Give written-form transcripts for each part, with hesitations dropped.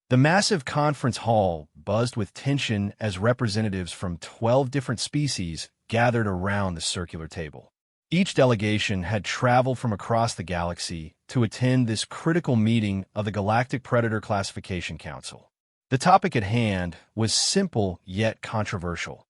The massive conference hall buzzed with tension as representatives from 12 different species gathered around the circular table. Each delegation had traveled from across the galaxy to attend this critical meeting of the Galactic Predator Classification Council. The topic at hand was simple yet controversial: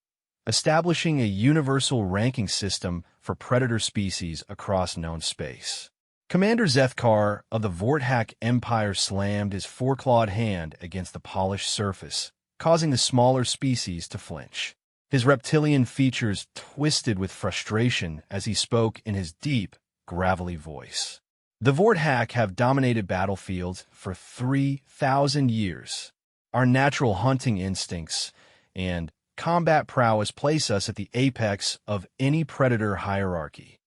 establishing a universal ranking system for predator species across known space. Commander Zethkar of the Vorthak Empire slammed his four-clawed hand against the polished surface, causing the smaller species to flinch. His reptilian features twisted with frustration as he spoke in his deep, gravelly voice. The Vorthak have dominated battlefields for 3,000 years. Our natural hunting instincts and combat prowess place us at the apex of any predator hierarchy.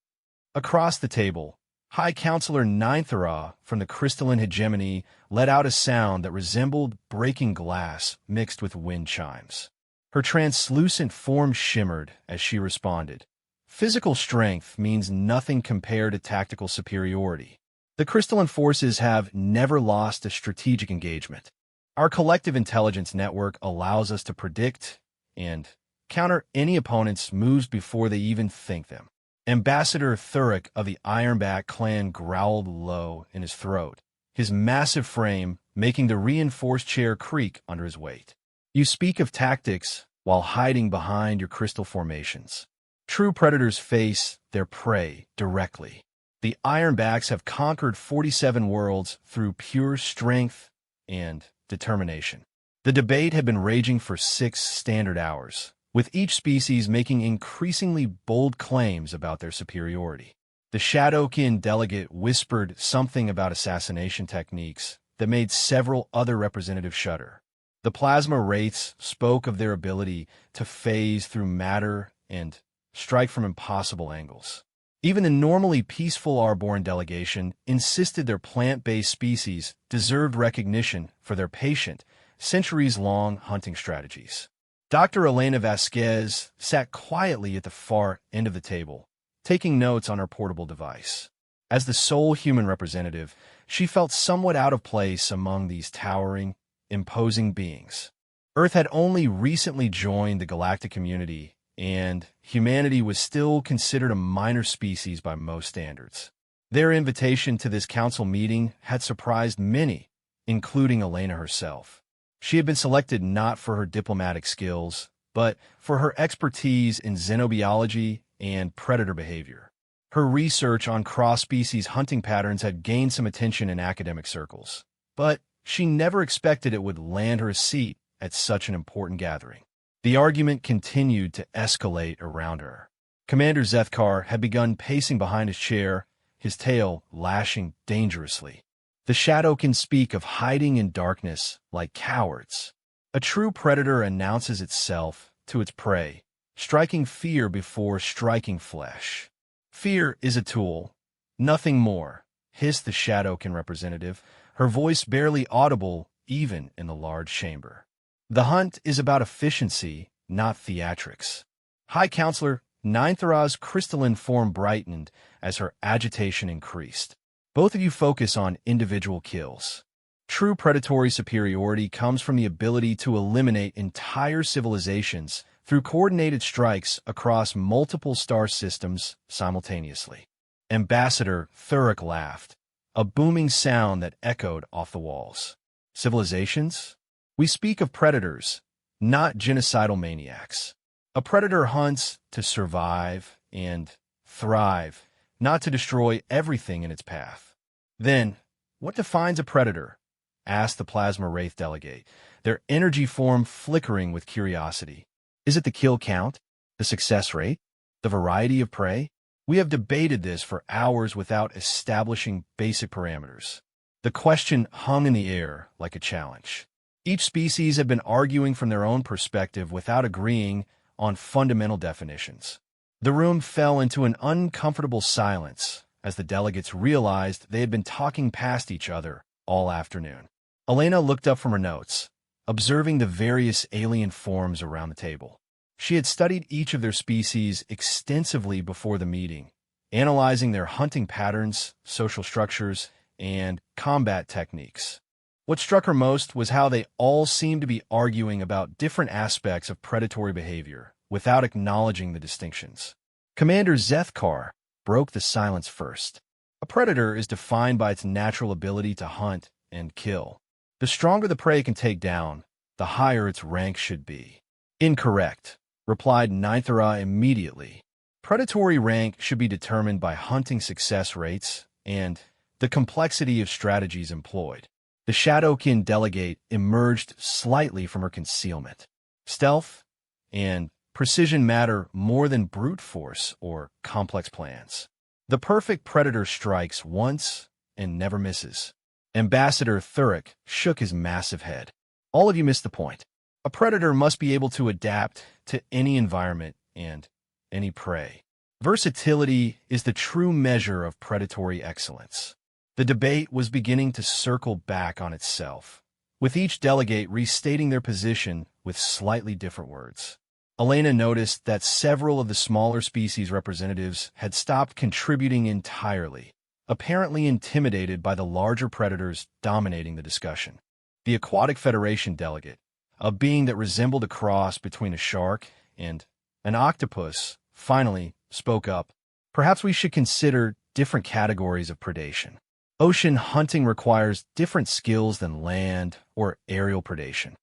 Across the table, High Counselor Ninthara from the crystalline hegemony let out a sound that resembled breaking glass mixed with wind chimes. Her translucent form shimmered as she responded. Physical strength means nothing compared to tactical superiority. The crystalline forces have never lost a strategic engagement. Our collective intelligence network allows us to predict and counter any opponent's moves before they even think them. Ambassador Thuric of the Ironback clan growled low in his throat, his massive frame making the reinforced chair creak under his weight. You speak of tactics while hiding behind your crystal formations. True predators face their prey directly. The Ironbacks have conquered 47 worlds through pure strength and determination. The debate had been raging for 6 standard hours, with each species making increasingly bold claims about their superiority. The Shadowkin delegate whispered something about assassination techniques that made several other representatives shudder. The plasma wraiths spoke of their ability to phase through matter and strike from impossible angles. Even the normally peaceful Arborn delegation insisted their plant-based species deserved recognition for their patient, centuries-long hunting strategies. Dr. Elena Vasquez sat quietly at the far end of the table, taking notes on her portable device. As the sole human representative, she felt somewhat out of place among these towering, imposing beings. Earth had only recently joined the galactic community, and humanity was still considered a minor species by most standards. Their invitation to this council meeting had surprised many, including Elena herself. She had been selected not for her diplomatic skills, but for her expertise in xenobiology and predator behavior. Her research on cross-species hunting patterns had gained some attention in academic circles, but she never expected it would land her a seat at such an important gathering. The argument continued to escalate around her. Commander Zethkar had begun pacing behind his chair, his tail lashing dangerously. The shadow can speak of hiding in darkness like cowards. A true predator announces itself to its prey, striking fear before striking flesh. Fear is a tool, nothing more, hissed the Shadowkin representative, her voice barely audible even in the large chamber. The hunt is about efficiency, not theatrics. High Counselor Ninthara's crystalline form brightened as her agitation increased. Both of you focus on individual kills. True predatory superiority comes from the ability to eliminate entire civilizations through coordinated strikes across multiple star systems simultaneously. Ambassador Thuric laughed, a booming sound that echoed off the walls. Civilizations? We speak of predators, not genocidal maniacs. A predator hunts to survive and thrive, not to destroy everything in its path. Then, what defines a predator? Asked the Plasma Wraith delegate, their energy form flickering with curiosity. Is it the kill count? The success rate? The variety of prey? We have debated this for hours without establishing basic parameters. The question hung in the air like a challenge. Each species had been arguing from their own perspective without agreeing on fundamental definitions. The room fell into an uncomfortable silence as the delegates realized they had been talking past each other all afternoon. Elena looked up from her notes, observing the various alien forms around the table. She had studied each of their species extensively before the meeting, analyzing their hunting patterns, social structures, and combat techniques. What struck her most was how they all seemed to be arguing about different aspects of predatory behavior without acknowledging the distinctions. Commander Zethkar broke the silence first. A predator is defined by its natural ability to hunt and kill. The stronger the prey can take down, the higher its rank should be. Incorrect, replied Ninthara immediately. Predatory rank should be determined by hunting success rates and the complexity of strategies employed. The Shadowkin delegate emerged slightly from her concealment. Stealth and precision matter more than brute force or complex plans. The perfect predator strikes once and never misses. Ambassador Thuric shook his massive head. All of you missed the point. A predator must be able to adapt to any environment and any prey. Versatility is the true measure of predatory excellence. The debate was beginning to circle back on itself, with each delegate restating their position with slightly different words. Elena noticed that several of the smaller species representatives had stopped contributing entirely, apparently intimidated by the larger predators dominating the discussion. The Aquatic Federation delegate, a being that resembled a cross between a shark and an octopus, finally spoke up. Perhaps we should consider different categories of predation. Ocean hunting requires different skills than land or aerial predation.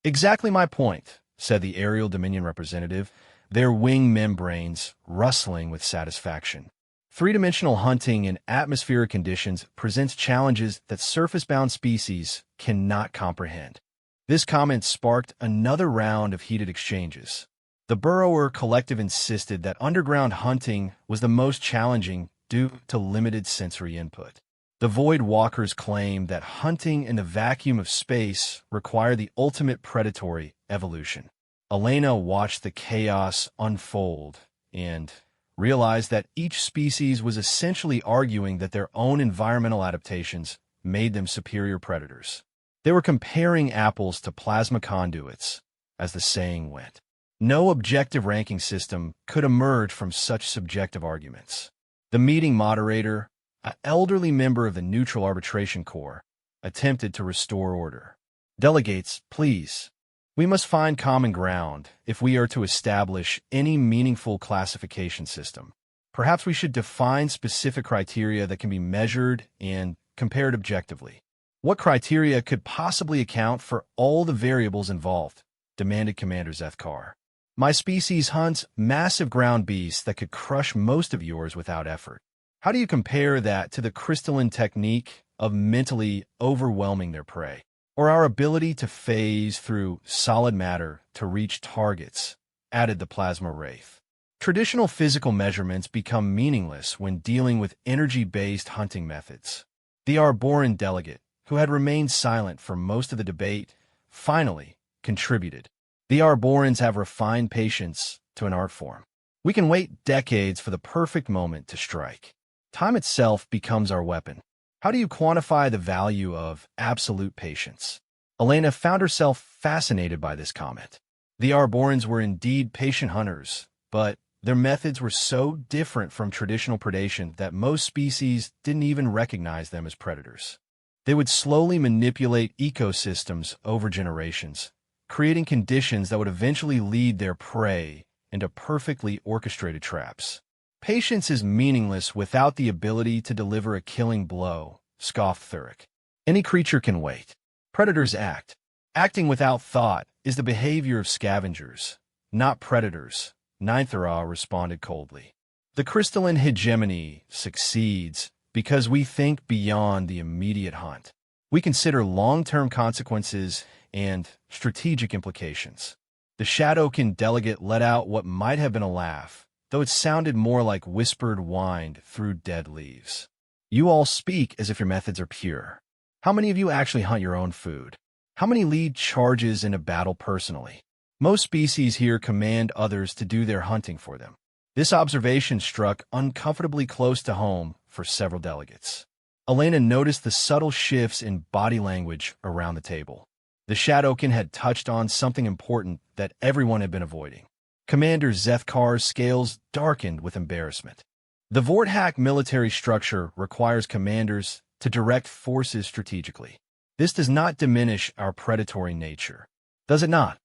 Exactly my point, said the aerial dominion representative, their wing membranes rustling with satisfaction. Three-dimensional hunting in atmospheric conditions presents challenges that surface-bound species cannot comprehend. This comment sparked another round of heated exchanges. The burrower collective insisted that underground hunting was the most challenging due to limited sensory input. The Void Walkers claimed that hunting in the vacuum of space required the ultimate predatory evolution. Elena watched the chaos unfold and realized that each species was essentially arguing that their own environmental adaptations made them superior predators. They were comparing apples to plasma conduits, as the saying went. No objective ranking system could emerge from such subjective arguments. The meeting moderator, an elderly member of the Neutral Arbitration Corps, attempted to restore order. Delegates, please. We must find common ground if we are to establish any meaningful classification system. Perhaps we should define specific criteria that can be measured and compared objectively. What criteria could possibly account for all the variables involved? Demanded Commander Zethkar. My species hunts massive ground beasts that could crush most of yours without effort. How do you compare that to the crystalline technique of mentally overwhelming their prey, or our ability to phase through solid matter to reach targets? Added the plasma wraith. Traditional physical measurements become meaningless when dealing with energy-based hunting methods. The Arborean delegate, who had remained silent for most of the debate, finally contributed. The Arboreans have refined patience to an art form. We can wait decades for the perfect moment to strike. Time itself becomes our weapon. How do you quantify the value of absolute patience? Elena found herself fascinated by this comment. The Arboreans were indeed patient hunters, but their methods were so different from traditional predation that most species didn't even recognize them as predators. They would slowly manipulate ecosystems over generations, creating conditions that would eventually lead their prey into perfectly orchestrated traps. Patience is meaningless without the ability to deliver a killing blow, scoffed Thuric. Any creature can wait. Predators act. Acting without thought is the behavior of scavengers, not predators, Ninthara responded coldly. The crystalline hegemony succeeds because we think beyond the immediate hunt. We consider long-term consequences and strategic implications. The Shadowkin delegate let out what might have been a laugh, though it sounded more like whispered wind through dead leaves. You all speak as if your methods are pure. How many of you actually hunt your own food? How many lead charges in a battle personally? Most species here command others to do their hunting for them. This observation struck uncomfortably close to home for several delegates. Elena noticed the subtle shifts in body language around the table. The Shadowkin had touched on something important that everyone had been avoiding. Commander Zethkar's scales darkened with embarrassment. The Vorthak military structure requires commanders to direct forces strategically. This does not diminish our predatory nature, does it not?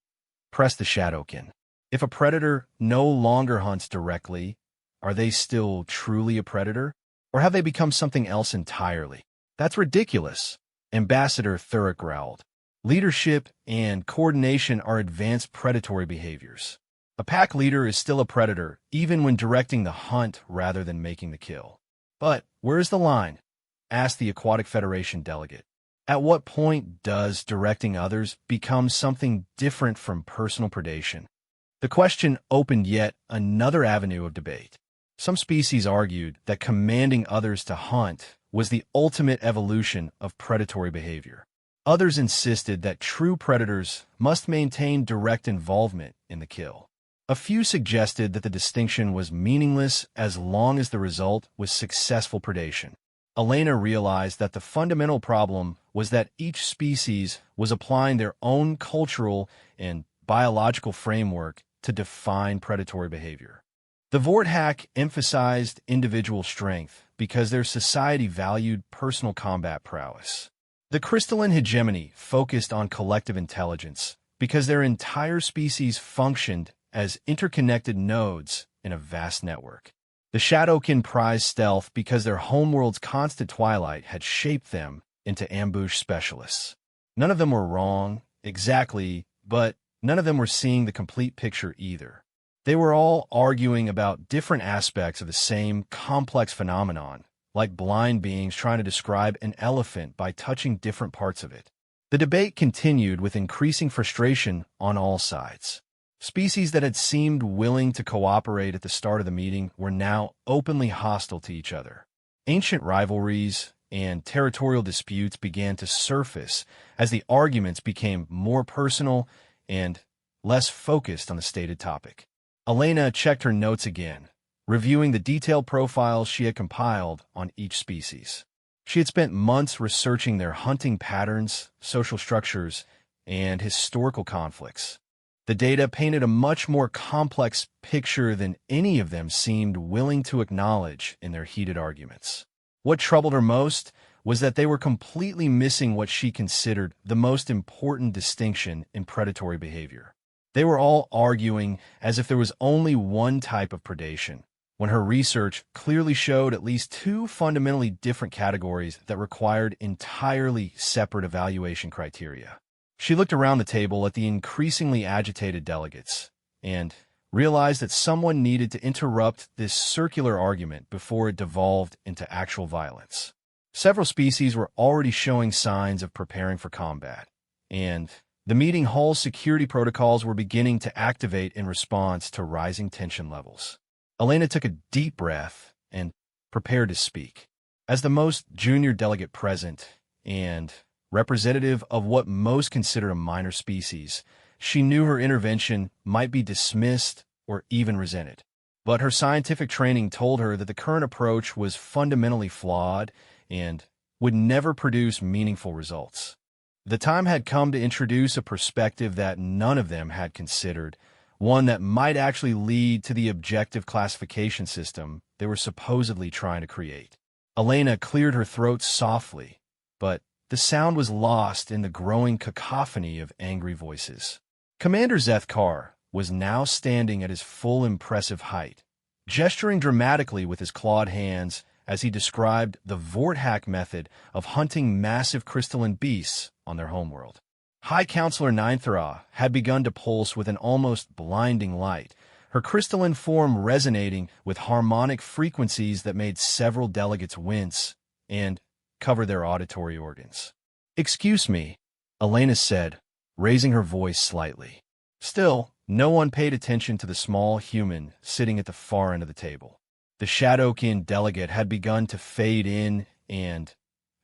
Press the Shadowkin. If a predator no longer hunts directly, are they still truly a predator? Or have they become something else entirely? That's ridiculous, Ambassador Thurrock growled. Leadership and coordination are advanced predatory behaviors. A pack leader is still a predator, even when directing the hunt rather than making the kill. But where is the line? Asked the Aquatic Federation delegate. At what point does directing others become something different from personal predation? The question opened yet another avenue of debate. Some species argued that commanding others to hunt was the ultimate evolution of predatory behavior. Others insisted that true predators must maintain direct involvement in the kill. A few suggested that the distinction was meaningless as long as the result was successful predation. Elena realized that the fundamental problem was that each species was applying their own cultural and biological framework to define predatory behavior. The Vorthack emphasized individual strength because their society valued personal combat prowess. The crystalline hegemony focused on collective intelligence because their entire species functioned as interconnected nodes in a vast network. The Shadowkin prized stealth because their homeworld's constant twilight had shaped them into ambush specialists. None of them were wrong, exactly, but none of them were seeing the complete picture either. They were all arguing about different aspects of the same complex phenomenon, like blind beings trying to describe an elephant by touching different parts of it. The debate continued with increasing frustration on all sides. Species that had seemed willing to cooperate at the start of the meeting were now openly hostile to each other. Ancient rivalries and territorial disputes began to surface as the arguments became more personal and less focused on the stated topic. Elena checked her notes again, reviewing the detailed profiles she had compiled on each species. She had spent months researching their hunting patterns, social structures, and historical conflicts. The data painted a much more complex picture than any of them seemed willing to acknowledge in their heated arguments. What troubled her most was that they were completely missing what she considered the most important distinction in predatory behavior. They were all arguing as if there was only one type of predation, when her research clearly showed at least two fundamentally different categories that required entirely separate evaluation criteria. She looked around the table at the increasingly agitated delegates and realized that someone needed to interrupt this circular argument before it devolved into actual violence. Several species were already showing signs of preparing for combat, and the meeting hall's security protocols were beginning to activate in response to rising tension levels. Elena took a deep breath and prepared to speak. As the most junior delegate present and representative of what most consider a minor species, she knew her intervention might be dismissed or even resented. But her scientific training told her that the current approach was fundamentally flawed and would never produce meaningful results. The time had come to introduce a perspective that none of them had considered, one that might actually lead to the objective classification system they were supposedly trying to create. Elena cleared her throat softly, but the sound was lost in the growing cacophony of angry voices. Commander Zethkar was now standing at his full impressive height, gesturing dramatically with his clawed hands as he described the Vorthack method of hunting massive crystalline beasts on their homeworld. High Counselor Ninthra had begun to pulse with an almost blinding light, her crystalline form resonating with harmonic frequencies that made several delegates wince and cover their auditory organs. "Excuse me," Elena said, raising her voice slightly. Still, no one paid attention to the small human sitting at the far end of the table. The Shadowkin delegate had begun to fade in and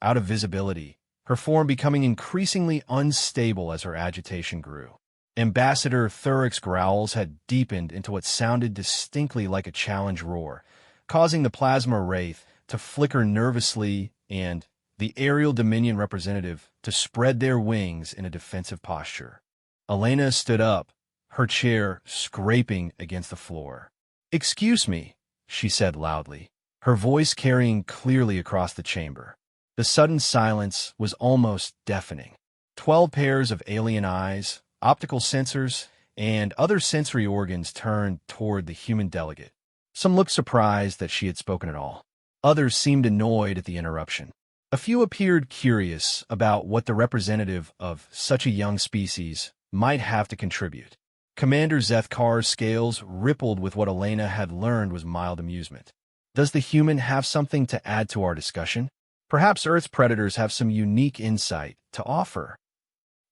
out of visibility, her form becoming increasingly unstable as her agitation grew. Ambassador Thurrock's growls had deepened into what sounded distinctly like a challenge roar, causing the plasma wraith to flicker nervously and the aerial dominion representative to spread their wings in a defensive posture. Elena stood up, her chair scraping against the floor. "Excuse me," she said loudly, her voice carrying clearly across the chamber. The sudden silence was almost deafening. 12 pairs of alien eyes, optical sensors, and other sensory organs turned toward the human delegate. Some looked surprised that she had spoken at all. Others seemed annoyed at the interruption. A few appeared curious about what the representative of such a young species might have to contribute. Commander Zethkar's scales rippled with what Elena had learned was mild amusement. Does the human have something to add to our discussion? Perhaps Earth's predators have some unique insight to offer.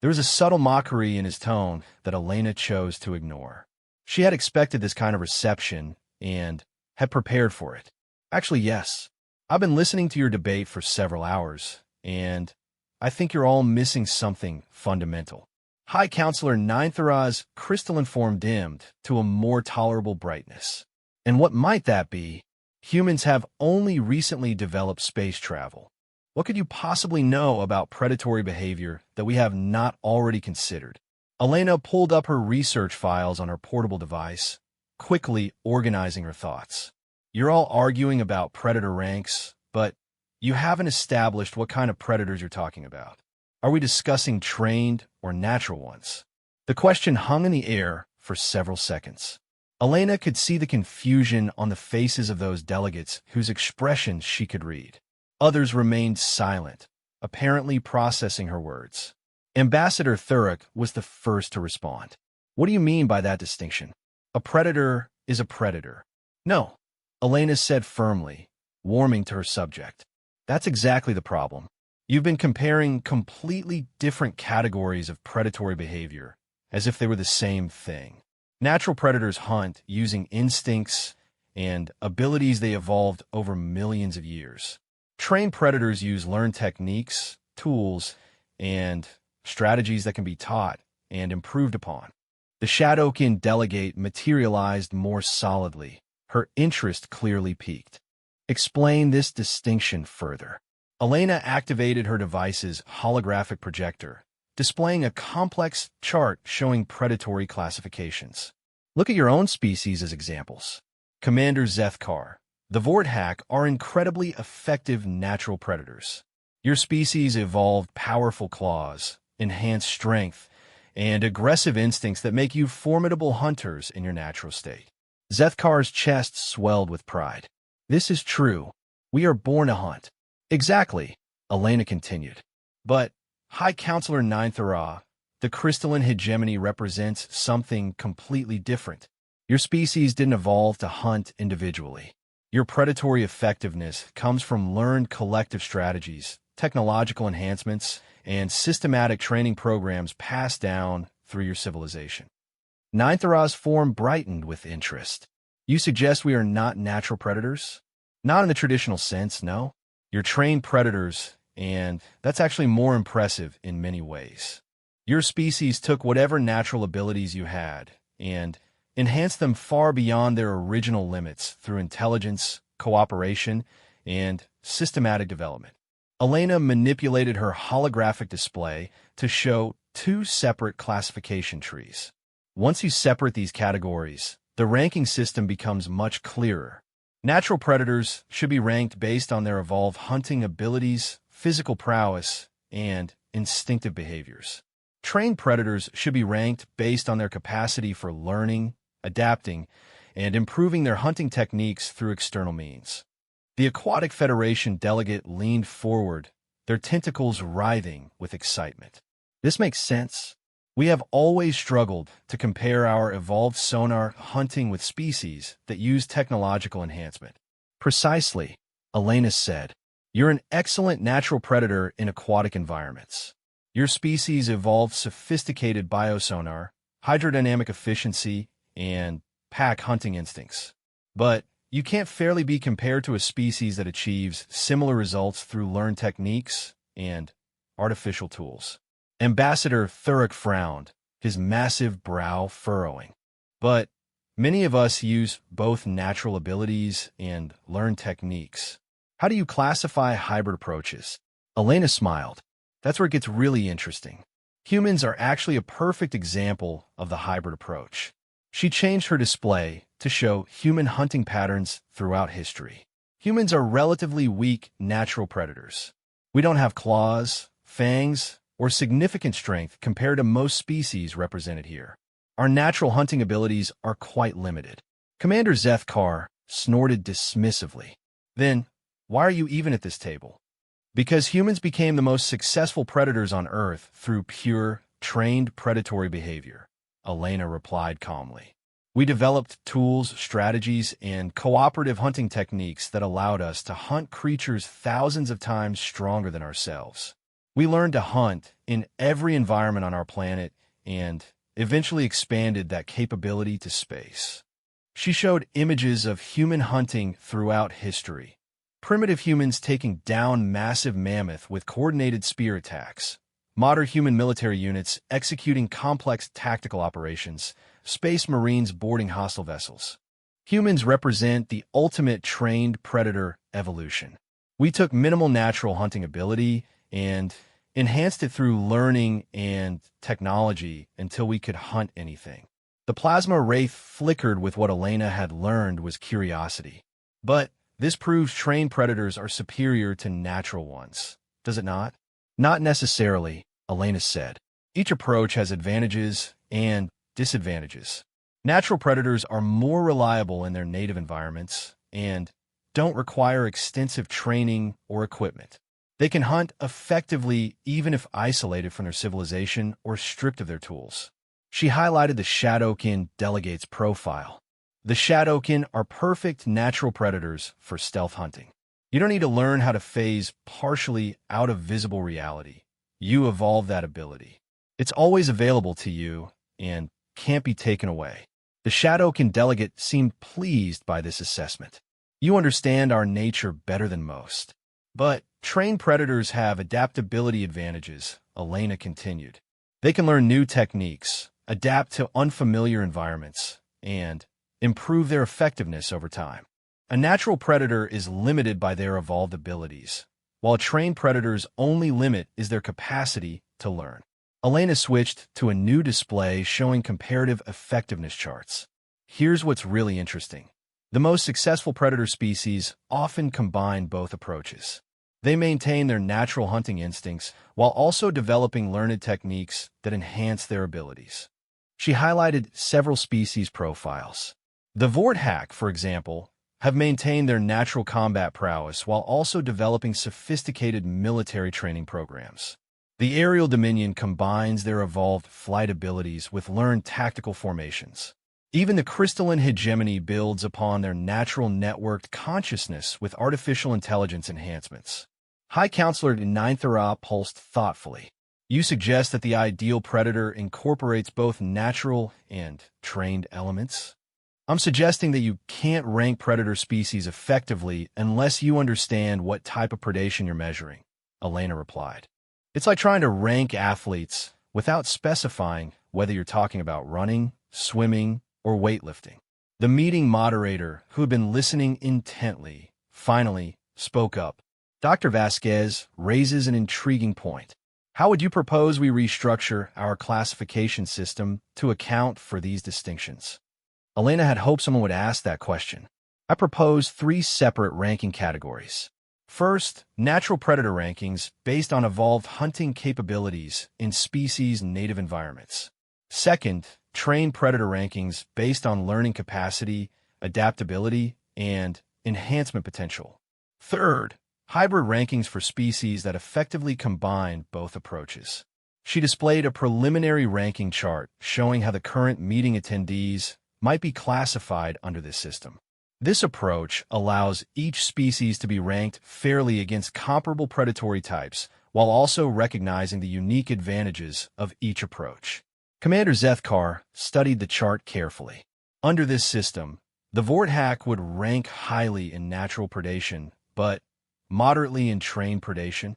There was a subtle mockery in his tone that Elena chose to ignore. She had expected this kind of reception and had prepared for it. Actually, yes. I've been listening to your debate for several hours, and I think you're all missing something fundamental. High Counselor Ninthara's crystalline form dimmed to a more tolerable brightness. And what might that be? Humans have only recently developed space travel. What could you possibly know about predatory behavior that we have not already considered? Elena pulled up her research files on her portable device, quickly organizing her thoughts. You're all arguing about predator ranks, but you haven't established what kind of predators you're talking about. Are we discussing trained or natural ones? The question hung in the air for several seconds. Elena could see the confusion on the faces of those delegates whose expressions she could read. Others remained silent, apparently processing her words. Ambassador Thurrock was the first to respond. What do you mean by that distinction? A predator is a predator. No, Elena said firmly, warming to her subject. That's exactly the problem. You've been comparing completely different categories of predatory behavior, as if they were the same thing. Natural predators hunt using instincts and abilities they evolved over millions of years. Trained predators use learned techniques, tools, and strategies that can be taught and improved upon. The Shadowkin delegate materialized more solidly. Her interest clearly piqued. Explain this distinction further. Elena activated her device's holographic projector, displaying a complex chart showing predatory classifications. Look at your own species as examples. Commander Zethkar, the Vorthack are incredibly effective natural predators. Your species evolved powerful claws, enhanced strength, and aggressive instincts that make you formidable hunters in your natural state. Zethkar's chest swelled with pride. This is true. We are born to hunt. Exactly, Elena continued. But, High Counselor Ninthara, the crystalline hegemony represents something completely different. Your species didn't evolve to hunt individually. Your predatory effectiveness comes from learned collective strategies, technological enhancements, and systematic training programs passed down through your civilization. Ninthara's form brightened with interest. You suggest we are not natural predators? Not in the traditional sense, no. You're trained predators, and that's actually more impressive in many ways. Your species took whatever natural abilities you had and enhanced them far beyond their original limits through intelligence, cooperation, and systematic development. Elena manipulated her holographic display to show two separate classification trees. Once you separate these categories, the ranking system becomes much clearer. Natural predators should be ranked based on their evolved hunting abilities, physical prowess, and instinctive behaviors. Trained predators should be ranked based on their capacity for learning, adapting, and improving their hunting techniques through external means. The Aquatic Federation delegate leaned forward, their tentacles writhing with excitement. This makes sense. We have always struggled to compare our evolved sonar hunting with species that use technological enhancement. Precisely, Elena said. You're an excellent natural predator in aquatic environments. Your species evolved sophisticated biosonar, hydrodynamic efficiency, and pack hunting instincts. But you can't fairly be compared to a species that achieves similar results through learned techniques and artificial tools. Ambassador Thurrock frowned, his massive brow furrowing. But many of us use both natural abilities and learned techniques. How do you classify hybrid approaches? Elena smiled. That's where it gets really interesting. Humans are actually a perfect example of the hybrid approach. She changed her display to show human hunting patterns throughout history. Humans are relatively weak natural predators. We don't have claws, fangs, or significant strength compared to most species represented here. Our natural hunting abilities are quite limited. Commander Zethkar snorted dismissively. Then, why are you even at this table? Because humans became the most successful predators on Earth through pure, trained predatory behavior, Elena replied calmly. We developed tools, strategies, and cooperative hunting techniques that allowed us to hunt creatures thousands of times stronger than ourselves. We learned to hunt in every environment on our planet and eventually expanded that capability to space. She showed images of human hunting throughout history. Primitive humans taking down massive mammoth with coordinated spear attacks, modern human military units executing complex tactical operations, space marines boarding hostile vessels. Humans represent the ultimate trained predator evolution. We took minimal natural hunting ability and enhanced it through learning and technology until we could hunt anything. The plasma wraith flickered with what Elena had learned was curiosity. But this proves trained predators are superior to natural ones, does it not? Not necessarily, Elena said. Each approach has advantages and disadvantages. Natural predators are more reliable in their native environments and don't require extensive training or equipment. They can hunt effectively even if isolated from their civilization or stripped of their tools. She highlighted the Shadowkin delegate's profile. The Shadowkin are perfect natural predators for stealth hunting. You don't need to learn how to phase partially out of visible reality. You evolve that ability. It's always available to you and can't be taken away. The Shadowkin delegate seemed pleased by this assessment. You understand our nature better than most. But trained predators have adaptability advantages, Elena continued. They can learn new techniques, adapt to unfamiliar environments, and improve their effectiveness over time. A natural predator is limited by their evolved abilities, while a trained predator's only limit is their capacity to learn. Elena switched to a new display showing comparative effectiveness charts. Here's what's really interesting. The most successful predator species often combine both approaches. They maintain their natural hunting instincts while also developing learned techniques that enhance their abilities. She highlighted several species profiles. The Vorthak, for example, have maintained their natural combat prowess while also developing sophisticated military training programs. The Aerial Dominion combines their evolved flight abilities with learned tactical formations. Even the Crystalline Hegemony builds upon their natural networked consciousness with artificial intelligence enhancements. High Counselor Ninthara pulsed thoughtfully. You suggest that the ideal predator incorporates both natural and trained elements? I'm suggesting that you can't rank predator species effectively unless you understand what type of predation you're measuring, Elena replied. It's like trying to rank athletes without specifying whether you're talking about running, swimming, or weightlifting. The meeting moderator, who had been listening intently, finally spoke up. Dr. Vasquez raises an intriguing point. How would you propose we restructure our classification system to account for these distinctions? Elena had hoped someone would ask that question. I propose 3 separate ranking categories. First, natural predator rankings based on evolved hunting capabilities in species' native environments. Second, trained predator rankings based on learning capacity, adaptability, and enhancement potential. Third, hybrid rankings for species that effectively combine both approaches. She displayed a preliminary ranking chart showing how the current meeting attendees might be classified under this system. This approach allows each species to be ranked fairly against comparable predatory types, while also recognizing the unique advantages of each approach. Commander Zethkar studied the chart carefully. Under this system, the Vorthak would rank highly in natural predation, but moderately in trained predation?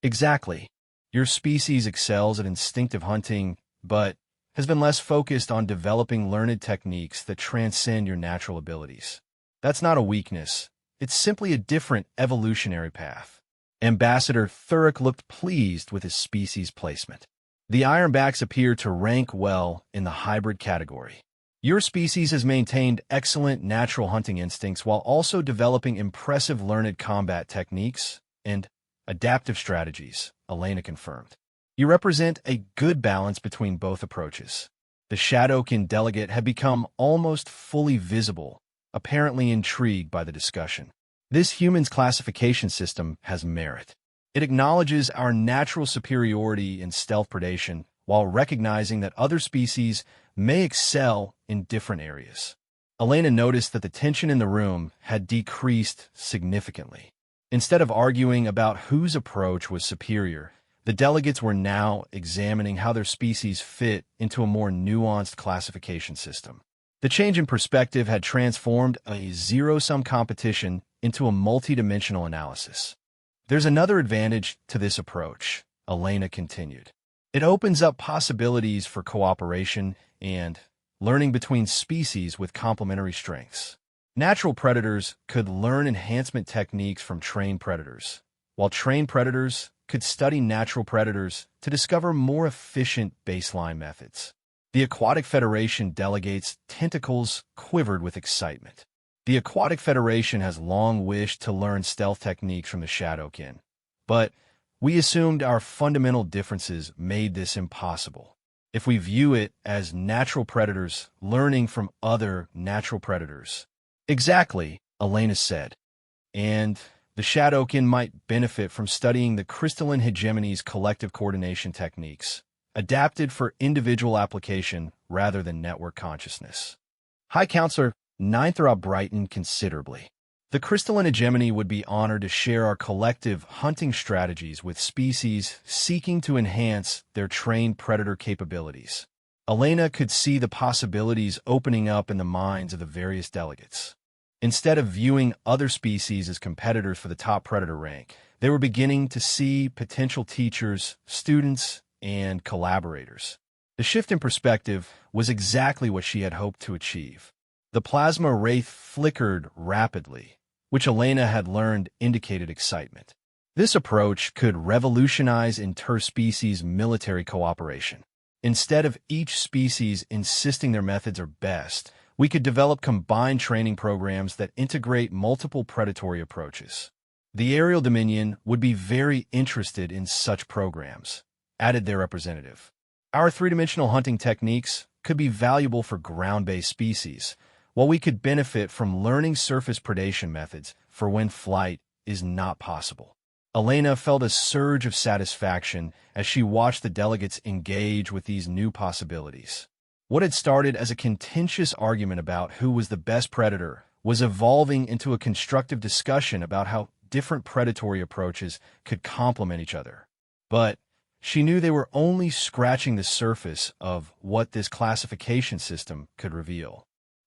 Exactly. Your species excels at instinctive hunting, but has been less focused on developing learned techniques that transcend your natural abilities. That's not a weakness. It's simply a different evolutionary path. Ambassador Thurek looked pleased with his species placement. The Ironbacks appear to rank well in the hybrid category. Your species has maintained excellent natural hunting instincts while also developing impressive learned combat techniques and adaptive strategies, Elena confirmed. You represent a good balance between both approaches. The Shadowkin delegate had become almost fully visible, apparently intrigued by the discussion. This human's classification system has merit. It acknowledges our natural superiority in stealth predation while recognizing that other species may excel in different areas. Elena noticed that the tension in the room had decreased significantly. Instead of arguing about whose approach was superior, the delegates were now examining how their species fit into a more nuanced classification system. The change in perspective had transformed a zero-sum competition into a multidimensional analysis. There's another advantage to this approach, Elena continued. It opens up possibilities for cooperation and learning between species with complementary strengths. Natural predators could learn enhancement techniques from trained predators, while trained predators could study natural predators to discover more efficient baseline methods. The Aquatic Federation delegates' tentacles quivered with excitement. The Aquatic Federation has long wished to learn stealth techniques from the Shadowkin, but we assumed our fundamental differences made this impossible. If we view it as natural predators learning from other natural predators. Exactly, Elena said. And the Shadowkin might benefit from studying the crystalline hegemony's collective coordination techniques, adapted for individual application rather than network consciousness. High Counselor Ninthra brightened considerably. The crystalline hegemony would be honored to share our collective hunting strategies with species seeking to enhance their trained predator capabilities. Elena could see the possibilities opening up in the minds of the various delegates. Instead of viewing other species as competitors for the top predator rank, they were beginning to see potential teachers, students, and collaborators. The shift in perspective was exactly what she had hoped to achieve. The plasma wraith flickered rapidly, which Elena had learned indicated excitement. This approach could revolutionize interspecies military cooperation. Instead of each species insisting their methods are best, we could develop combined training programs that integrate multiple predatory approaches. The Aerial Dominion would be very interested in such programs, added their representative. Our three-dimensional hunting techniques could be valuable for ground-based species, while we could benefit from learning surface predation methods for when flight is not possible. Elena felt a surge of satisfaction as she watched the delegates engage with these new possibilities. What had started as a contentious argument about who was the best predator was evolving into a constructive discussion about how different predatory approaches could complement each other. But she knew they were only scratching the surface of what this classification system could reveal.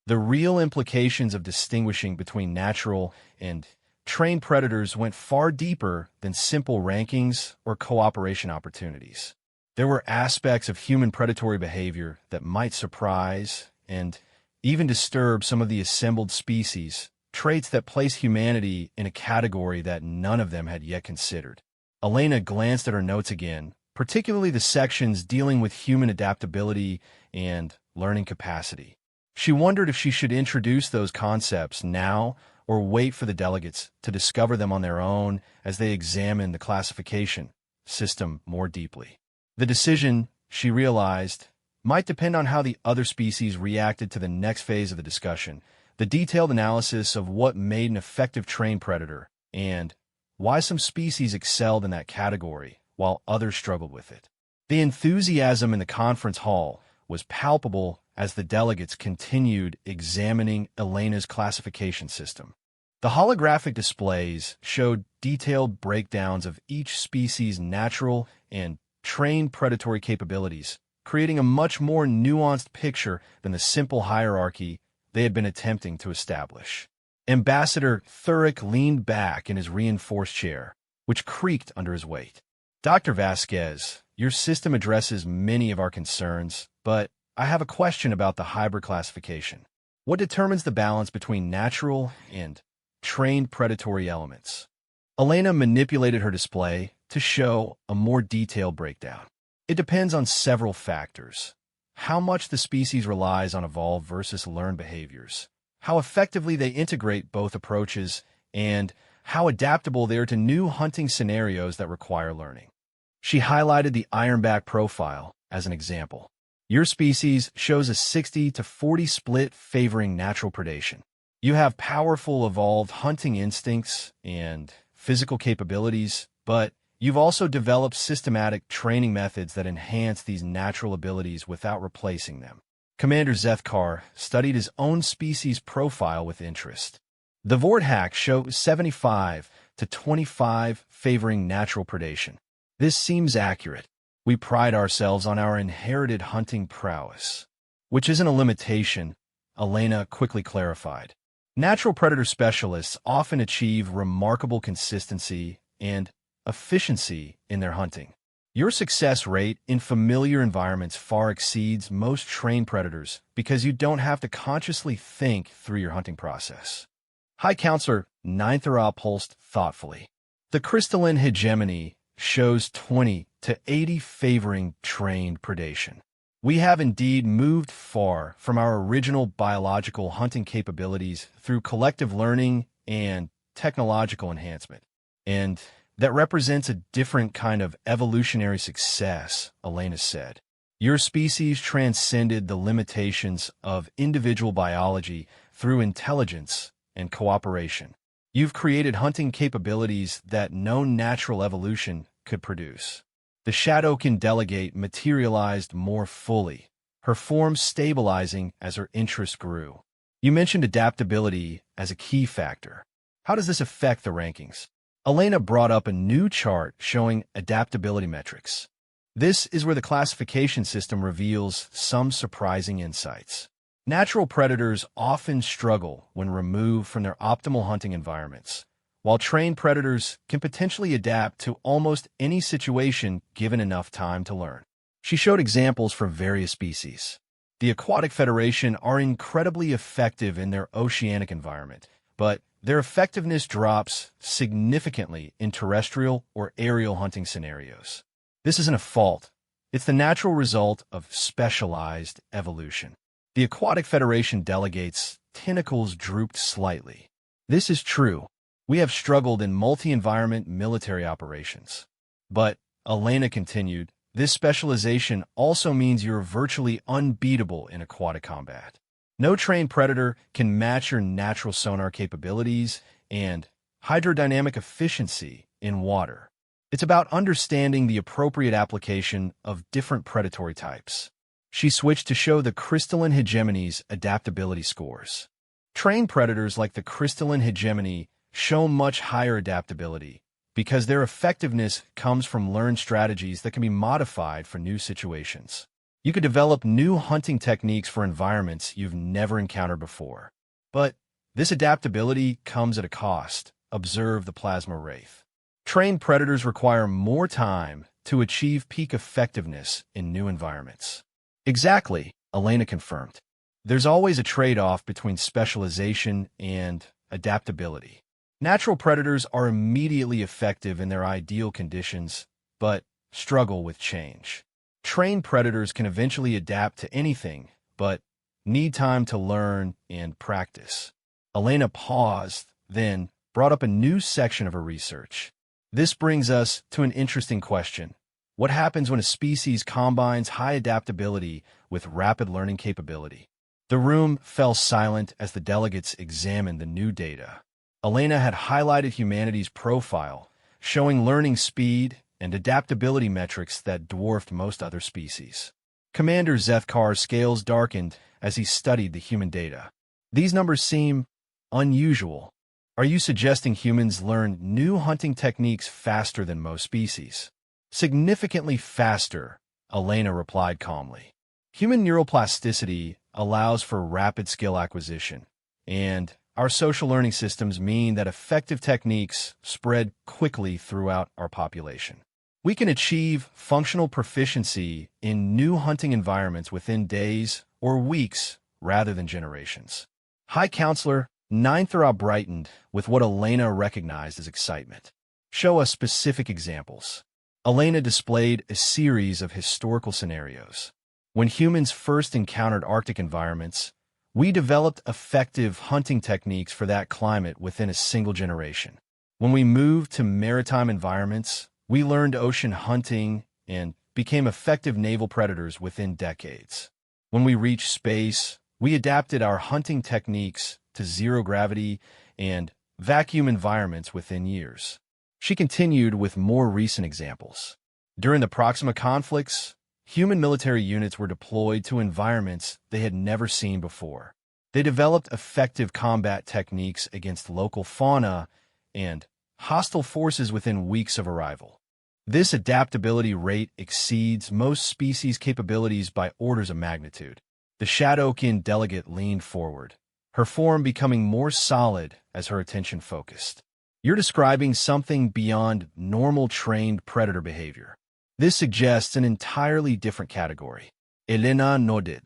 The real implications of distinguishing between natural and trained predators went far deeper than simple rankings or cooperation opportunities. There were aspects of human predatory behavior that might surprise and even disturb some of the assembled species, traits that place humanity in a category that none of them had yet considered. Elena glanced at her notes again, particularly the sections dealing with human adaptability and learning capacity. She wondered if she should introduce those concepts now or wait for the delegates to discover them on their own as they examine the classification system more deeply. The decision, she realized, might depend on how the other species reacted to the next phase of the discussion, the detailed analysis of what made an effective trained predator and why some species excelled in that category while others struggled with it. The enthusiasm in the conference hall was palpable as the delegates continued examining Elena's classification system. The holographic displays showed detailed breakdowns of each species' natural and trained predatory capabilities, creating a much more nuanced picture than the simple hierarchy they had been attempting to establish. Ambassador Thurick leaned back in his reinforced chair, which creaked under his weight. Dr. Vasquez, your system addresses many of our concerns, but I have a question about the hybrid classification. What determines the balance between natural and trained predatory elements? Elena manipulated her display to show a more detailed breakdown. It depends on several factors. How much the species relies on evolved versus learned behaviors, how effectively they integrate both approaches, and how adaptable they are to new hunting scenarios that require learning. She highlighted the ironback profile as an example. Your species shows a 60-40 split favoring natural predation. You have powerful evolved hunting instincts and physical capabilities, but you've also developed systematic training methods that enhance these natural abilities without replacing them. Commander Zethkar studied his own species profile with interest. The Vorthack shows 75-25 favoring natural predation. This seems accurate. We pride ourselves on our inherited hunting prowess, which isn't a limitation, Elena quickly clarified. Natural predator specialists often achieve remarkable consistency and efficiency in their hunting. Your success rate in familiar environments far exceeds most trained predators because you don't have to consciously think through your hunting process. High Counselor Ninthera pulsed thoughtfully. The crystalline hegemony shows 20-80 favoring trained predation. We have indeed moved far from our original biological hunting capabilities through collective learning and technological enhancement. And that represents a different kind of evolutionary success, Elena said. Your species transcended the limitations of individual biology through intelligence and cooperation. You've created hunting capabilities that no natural evolution could produce. The Shadowkin delegate materialized more fully, her form stabilizing as her interest grew. You mentioned adaptability as a key factor. How does this affect the rankings? Elena brought up a new chart showing adaptability metrics. This is where the classification system reveals some surprising insights. Natural predators often struggle when removed from their optimal hunting environments, while trained predators can potentially adapt to almost any situation given enough time to learn. She showed examples for various species. The Aquatic Federation are incredibly effective in their oceanic environment, but their effectiveness drops significantly in terrestrial or aerial hunting scenarios. This isn't a fault. It's the natural result of specialized evolution. The Aquatic Federation delegates' tentacles drooped slightly. This is true. We have struggled in multi-environment military operations. But, Elena continued, this specialization also means you're virtually unbeatable in aquatic combat. No trained predator can match your natural sonar capabilities and hydrodynamic efficiency in water. It's about understanding the appropriate application of different predatory types. She switched to show the crystalline hegemony's adaptability scores. Trained predators like the crystalline hegemony show much higher adaptability because their effectiveness comes from learned strategies that can be modified for new situations. You could develop new hunting techniques for environments you've never encountered before. But this adaptability comes at a cost, observed the plasma wraith. Trained predators require more time to achieve peak effectiveness in new environments. Exactly, Elena confirmed. There's always a trade-off between specialization and adaptability. Natural predators are immediately effective in their ideal conditions, but struggle with change. Trained predators can eventually adapt to anything, but need time to learn and practice. Elena paused, then brought up a new section of her research. This brings us to an interesting question. What happens when a species combines high adaptability with rapid learning capability? The room fell silent as the delegates examined the new data. Elena had highlighted humanity's profile, showing learning speed and adaptability metrics that dwarfed most other species. Commander Zethkar's scales darkened as he studied the human data. These numbers seem unusual. Are you suggesting humans learn new hunting techniques faster than most species? Significantly faster, Elena replied calmly. Human neuroplasticity allows for rapid skill acquisition, and our social learning systems mean that effective techniques spread quickly throughout our population. We can achieve functional proficiency in new hunting environments within days or weeks rather than generations. High Counselor Ninthera brightened with what Elena recognized as excitement. Show us specific examples. Elena displayed a series of historical scenarios. When humans first encountered Arctic environments, we developed effective hunting techniques for that climate within a single generation. When we moved to maritime environments, we learned ocean hunting and became effective naval predators within decades. When we reached space, we adapted our hunting techniques to zero gravity and vacuum environments within years. She continued with more recent examples. During the Proxima conflicts, human military units were deployed to environments they had never seen before. They developed effective combat techniques against local fauna and hostile forces within weeks of arrival. This adaptability rate exceeds most species' capabilities by orders of magnitude. The Shadowkin delegate leaned forward, her form becoming more solid as her attention focused. You're describing something beyond normal trained predator behavior. This suggests an entirely different category. Elena nodded.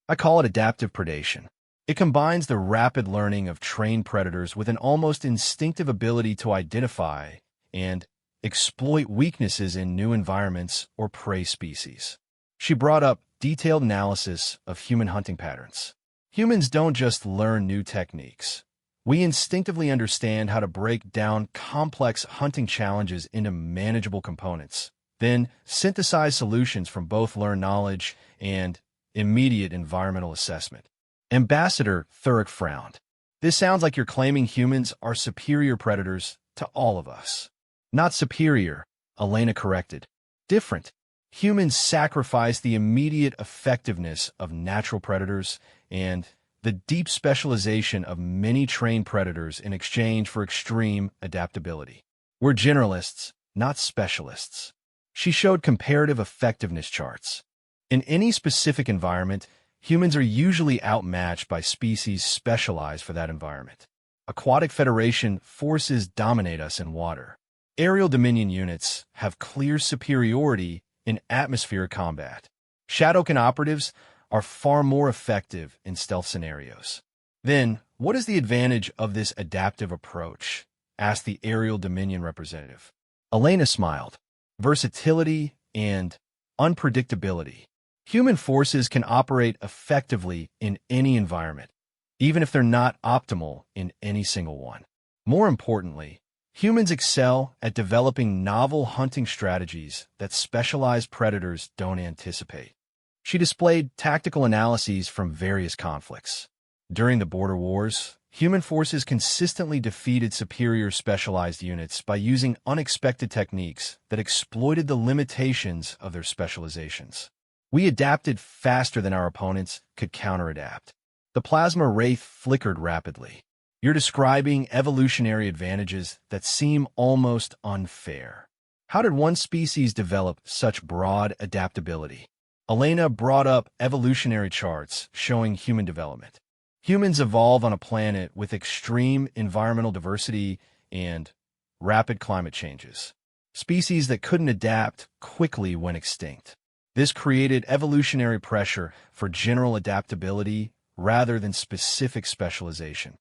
I call it adaptive predation. It combines the rapid learning of trained predators with an almost instinctive ability to identify and exploit weaknesses in new environments or prey species. She brought up detailed analysis of human hunting patterns. Humans don't just learn new techniques. We instinctively understand how to break down complex hunting challenges into manageable components, then synthesize solutions from both learned knowledge and immediate environmental assessment. Ambassador Thurek frowned. This sounds like you're claiming humans are superior predators to all of us. Not superior, Elena corrected. Different. Humans sacrifice the immediate effectiveness of natural predators and the deep specialization of many trained predators in exchange for extreme adaptability. We're generalists, not specialists. She showed comparative effectiveness charts. In any specific environment, humans are usually outmatched by species specialized for that environment. Aquatic Federation forces dominate us in water. Aerial Dominion units have clear superiority in atmospheric combat. Shadowkin operatives are far more effective in stealth scenarios. Then, what is the advantage of this adaptive approach? Asked the Aerial Dominion representative. Elena smiled. Versatility and unpredictability. Human forces can operate effectively in any environment, even if they're not optimal in any single one. More importantly, humans excel at developing novel hunting strategies that specialized predators don't anticipate. She displayed tactical analyses from various conflicts. During the border wars, human forces consistently defeated superior specialized units by using unexpected techniques that exploited the limitations of their specializations. We adapted faster than our opponents could counter-adapt. The plasma wraith flickered rapidly. You're describing evolutionary advantages that seem almost unfair. How did one species develop such broad adaptability? Elena brought up evolutionary charts showing human development. Humans evolve on a planet with extreme environmental diversity and rapid climate changes. Species that couldn't adapt quickly went extinct. This created evolutionary pressure for general adaptability rather than specific specialization.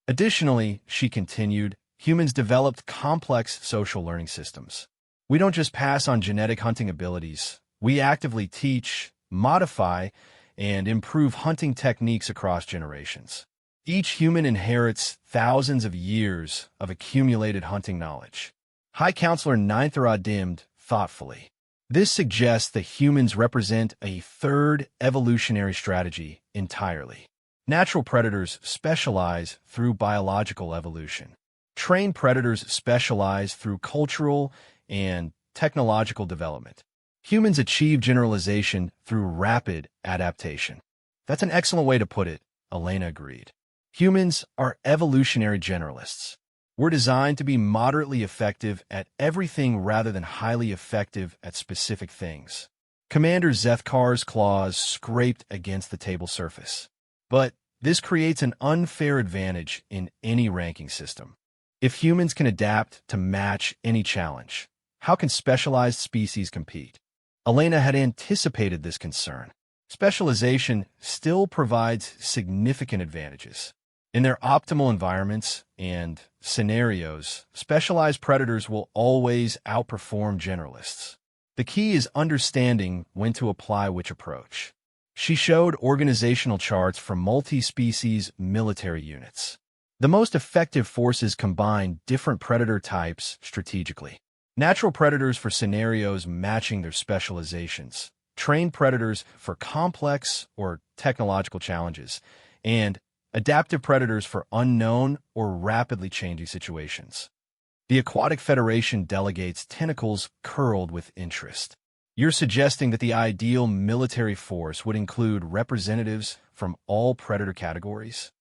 Additionally, she continued, humans developed complex social learning systems. We don't just pass on genetic hunting abilities. We actively teach, modify, and improve hunting techniques across generations. Each human inherits thousands of years of accumulated hunting knowledge. High Counselor Ninthara dimmed thoughtfully. This suggests that humans represent a third evolutionary strategy entirely. Natural predators specialize through biological evolution. Trained predators specialize through cultural and technological development. Humans achieve generalization through rapid adaptation. That's an excellent way to put it, Elena agreed. Humans are evolutionary generalists. We're designed to be moderately effective at everything rather than highly effective at specific things. Commander Zethkar's claws scraped against the table surface. But this creates an unfair advantage in any ranking system. If humans can adapt to match any challenge, how can specialized species compete? Elena had anticipated this concern. Specialization still provides significant advantages. In their optimal environments and scenarios, specialized predators will always outperform generalists. The key is understanding when to apply which approach. She showed organizational charts for multi-species military units. The most effective forces combine different predator types strategically. Natural predators for scenarios matching their specializations, trained predators for complex or technological challenges, and adaptive predators for unknown or rapidly changing situations. The Aquatic Federation delegates tentacles curled with interest. You're suggesting that the ideal military force would include representatives from all predator categories?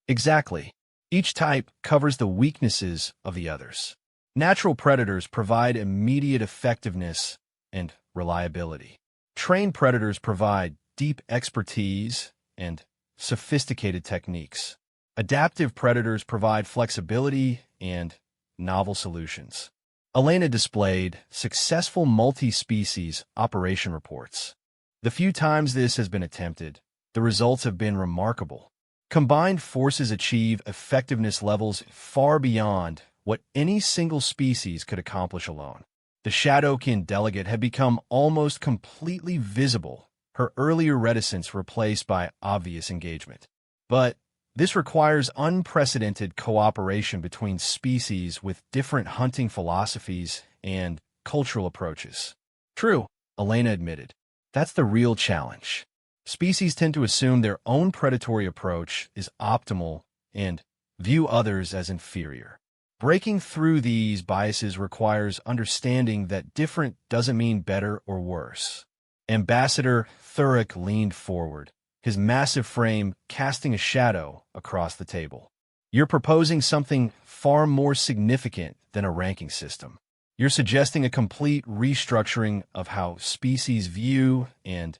Exactly. Each type covers the weaknesses of the others. Natural predators provide immediate effectiveness and reliability. Trained predators provide deep expertise and sophisticated techniques. Adaptive predators provide flexibility and novel solutions. Elena displayed successful multi-species operation reports. The few times this has been attempted, the results have been remarkable. Combined forces achieve effectiveness levels far beyond what any single species could accomplish alone. The Shadowkin delegate had become almost completely visible, her earlier reticence replaced by obvious engagement. But this requires unprecedented cooperation between species with different hunting philosophies and cultural approaches. True, Elena admitted. That's the real challenge. Species tend to assume their own predatory approach is optimal and view others as inferior. Breaking through these biases requires understanding that different doesn't mean better or worse. Ambassador Thurek leaned forward, his massive frame casting a shadow across the table. You're proposing something far more significant than a ranking system. You're suggesting a complete restructuring of how species view and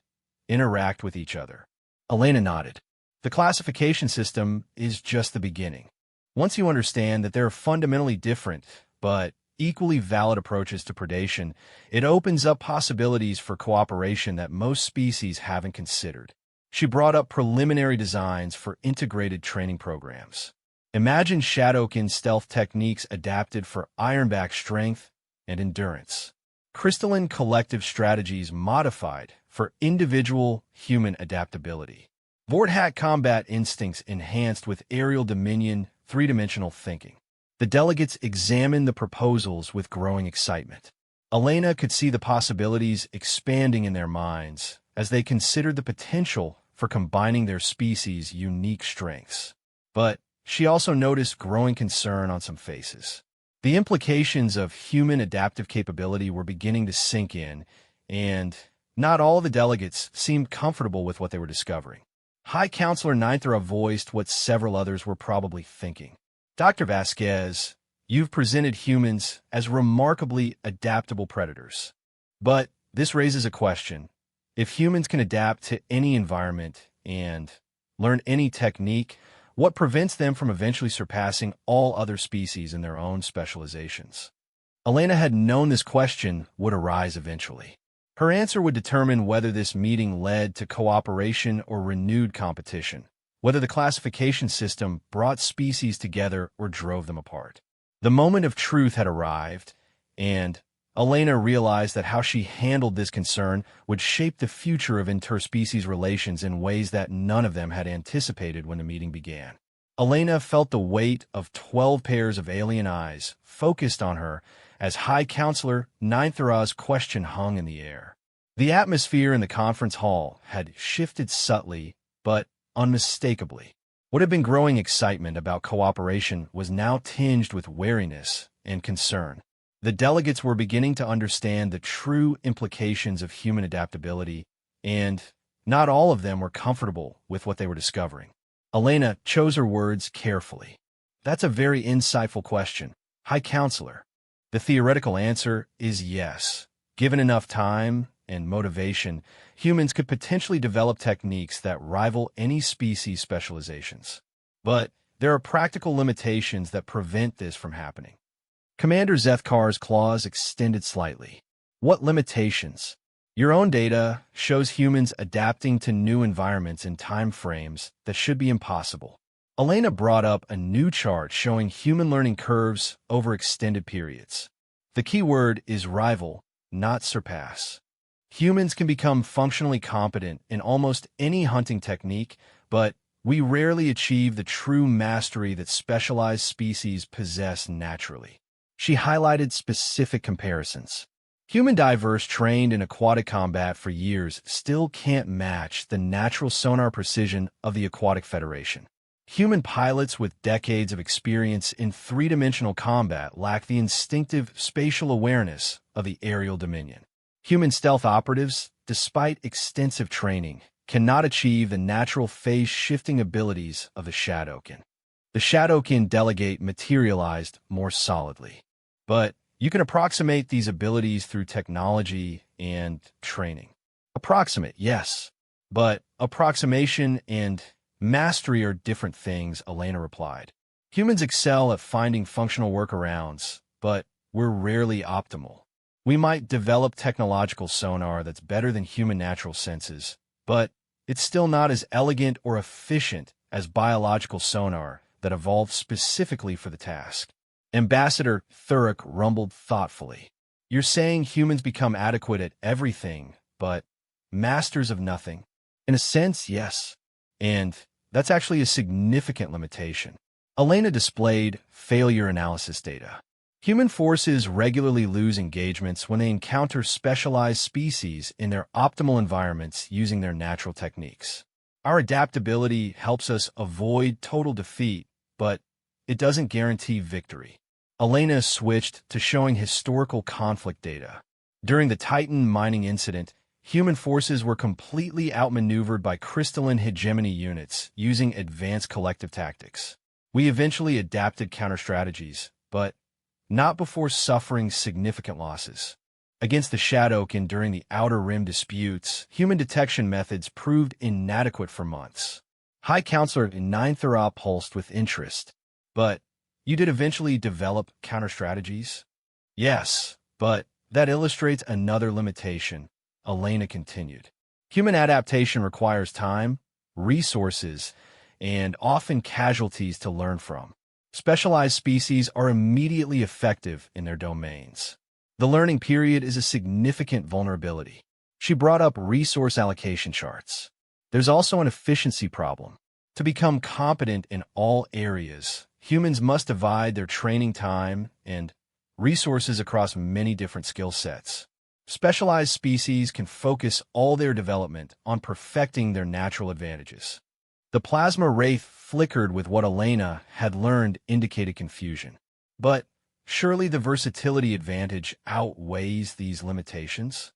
interact with each other. Elena nodded. The classification system is just the beginning. Once you understand that there are fundamentally different, but equally valid approaches to predation, it opens up possibilities for cooperation that most species haven't considered. She brought up preliminary designs for integrated training programs. Imagine Shadowkin stealth techniques adapted for ironback strength and endurance. Crystalline collective strategies modified for individual human adaptability. Vorthack combat instincts enhanced with aerial dominion, three-dimensional thinking. The delegates examined the proposals with growing excitement. Elena could see the possibilities expanding in their minds as they considered the potential for combining their species' unique strengths. But she also noticed growing concern on some faces. The implications of human adaptive capability were beginning to sink in, and not all of the delegates seemed comfortable with what they were discovering. High Counselor Ninthra voiced what several others were probably thinking. Dr. Vasquez, you've presented humans as remarkably adaptable predators. But this raises a question. If humans can adapt to any environment and learn any technique, what prevents them from eventually surpassing all other species in their own specializations? Elena had known this question would arise eventually. Her answer would determine whether this meeting led to cooperation or renewed competition, whether the classification system brought species together or drove them apart. The moment of truth had arrived, and Elena realized that how she handled this concern would shape the future of interspecies relations in ways that none of them had anticipated when the meeting began. Elena felt the weight of 12 pairs of alien eyes focused on her as High Counselor Ninthra's question hung in the air. The atmosphere in the conference hall had shifted subtly, but unmistakably. What had been growing excitement about cooperation was now tinged with wariness and concern. The delegates were beginning to understand the true implications of human adaptability, and not all of them were comfortable with what they were discovering. Elena chose her words carefully. That's a very insightful question, High Counselor. The theoretical answer is yes. Given enough time and motivation, humans could potentially develop techniques that rival any species' specializations. But there are practical limitations that prevent this from happening. Commander Zethkar's claws extended slightly. What limitations? Your own data shows humans adapting to new environments in time frames that should be impossible. Elena brought up a new chart showing human learning curves over extended periods. The key word is rival, not surpass. Humans can become functionally competent in almost any hunting technique, but we rarely achieve the true mastery that specialized species possess naturally. She highlighted specific comparisons. Human divers trained in aquatic combat for years still can't match the natural sonar precision of the Aquatic Federation. Human pilots with decades of experience in three-dimensional combat lack the instinctive spatial awareness of the aerial dominion. Human stealth operatives, despite extensive training, cannot achieve the natural phase-shifting abilities of the Shadowkin. The Shadowkin delegate materialized more solidly. But you can approximate these abilities through technology and training. Approximate, yes, but approximation and mastery are different things, Elena replied. Humans excel at finding functional workarounds, but we're rarely optimal. We might develop technological sonar that's better than human natural senses, but it's still not as elegant or efficient as biological sonar that evolved specifically for the task. Ambassador Thurrock rumbled thoughtfully. You're saying humans become adequate at everything, but masters of nothing? In a sense, yes. And that's actually a significant limitation. Elena displayed failure analysis data. Human forces regularly lose engagements when they encounter specialized species in their optimal environments using their natural techniques. Our adaptability helps us avoid total defeat, but it doesn't guarantee victory. Elena switched to showing historical conflict data. During the Titan mining incident, human forces were completely outmaneuvered by crystalline hegemony units using advanced collective tactics. We eventually adapted counter-strategies, but not before suffering significant losses. Against the Shadowkin during the Outer Rim disputes, human detection methods proved inadequate for months. High Counselor Ninthera pulsed with interest. But you did eventually develop counter-strategies? Yes, but that illustrates another limitation, Elena continued. Human adaptation requires time, resources, and often casualties to learn from. Specialized species are immediately effective in their domains. The learning period is a significant vulnerability. She brought up resource allocation charts. There's also an efficiency problem. To become competent in all areas, humans must divide their training time and resources across many different skill sets. Specialized species can focus all their development on perfecting their natural advantages. The plasma wraith flickered with what Elena had learned indicated confusion. But surely the versatility advantage outweighs these limitations?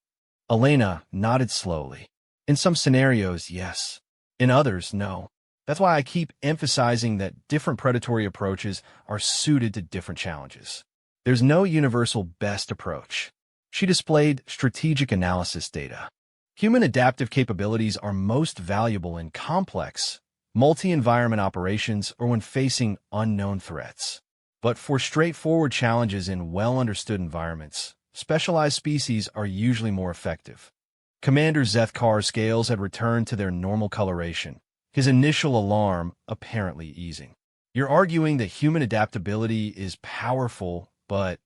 Elena nodded slowly. In some scenarios, yes. In others, no. That's why I keep emphasizing that different predatory approaches are suited to different challenges. There's no universal best approach. She displayed strategic analysis data. Human adaptive capabilities are most valuable in complex, multi-environment operations or when facing unknown threats. But for straightforward challenges in well-understood environments, specialized species are usually more effective. Commander Zethkar's scales had returned to their normal coloration, his initial alarm apparently easing. You're arguing that human adaptability is powerful, but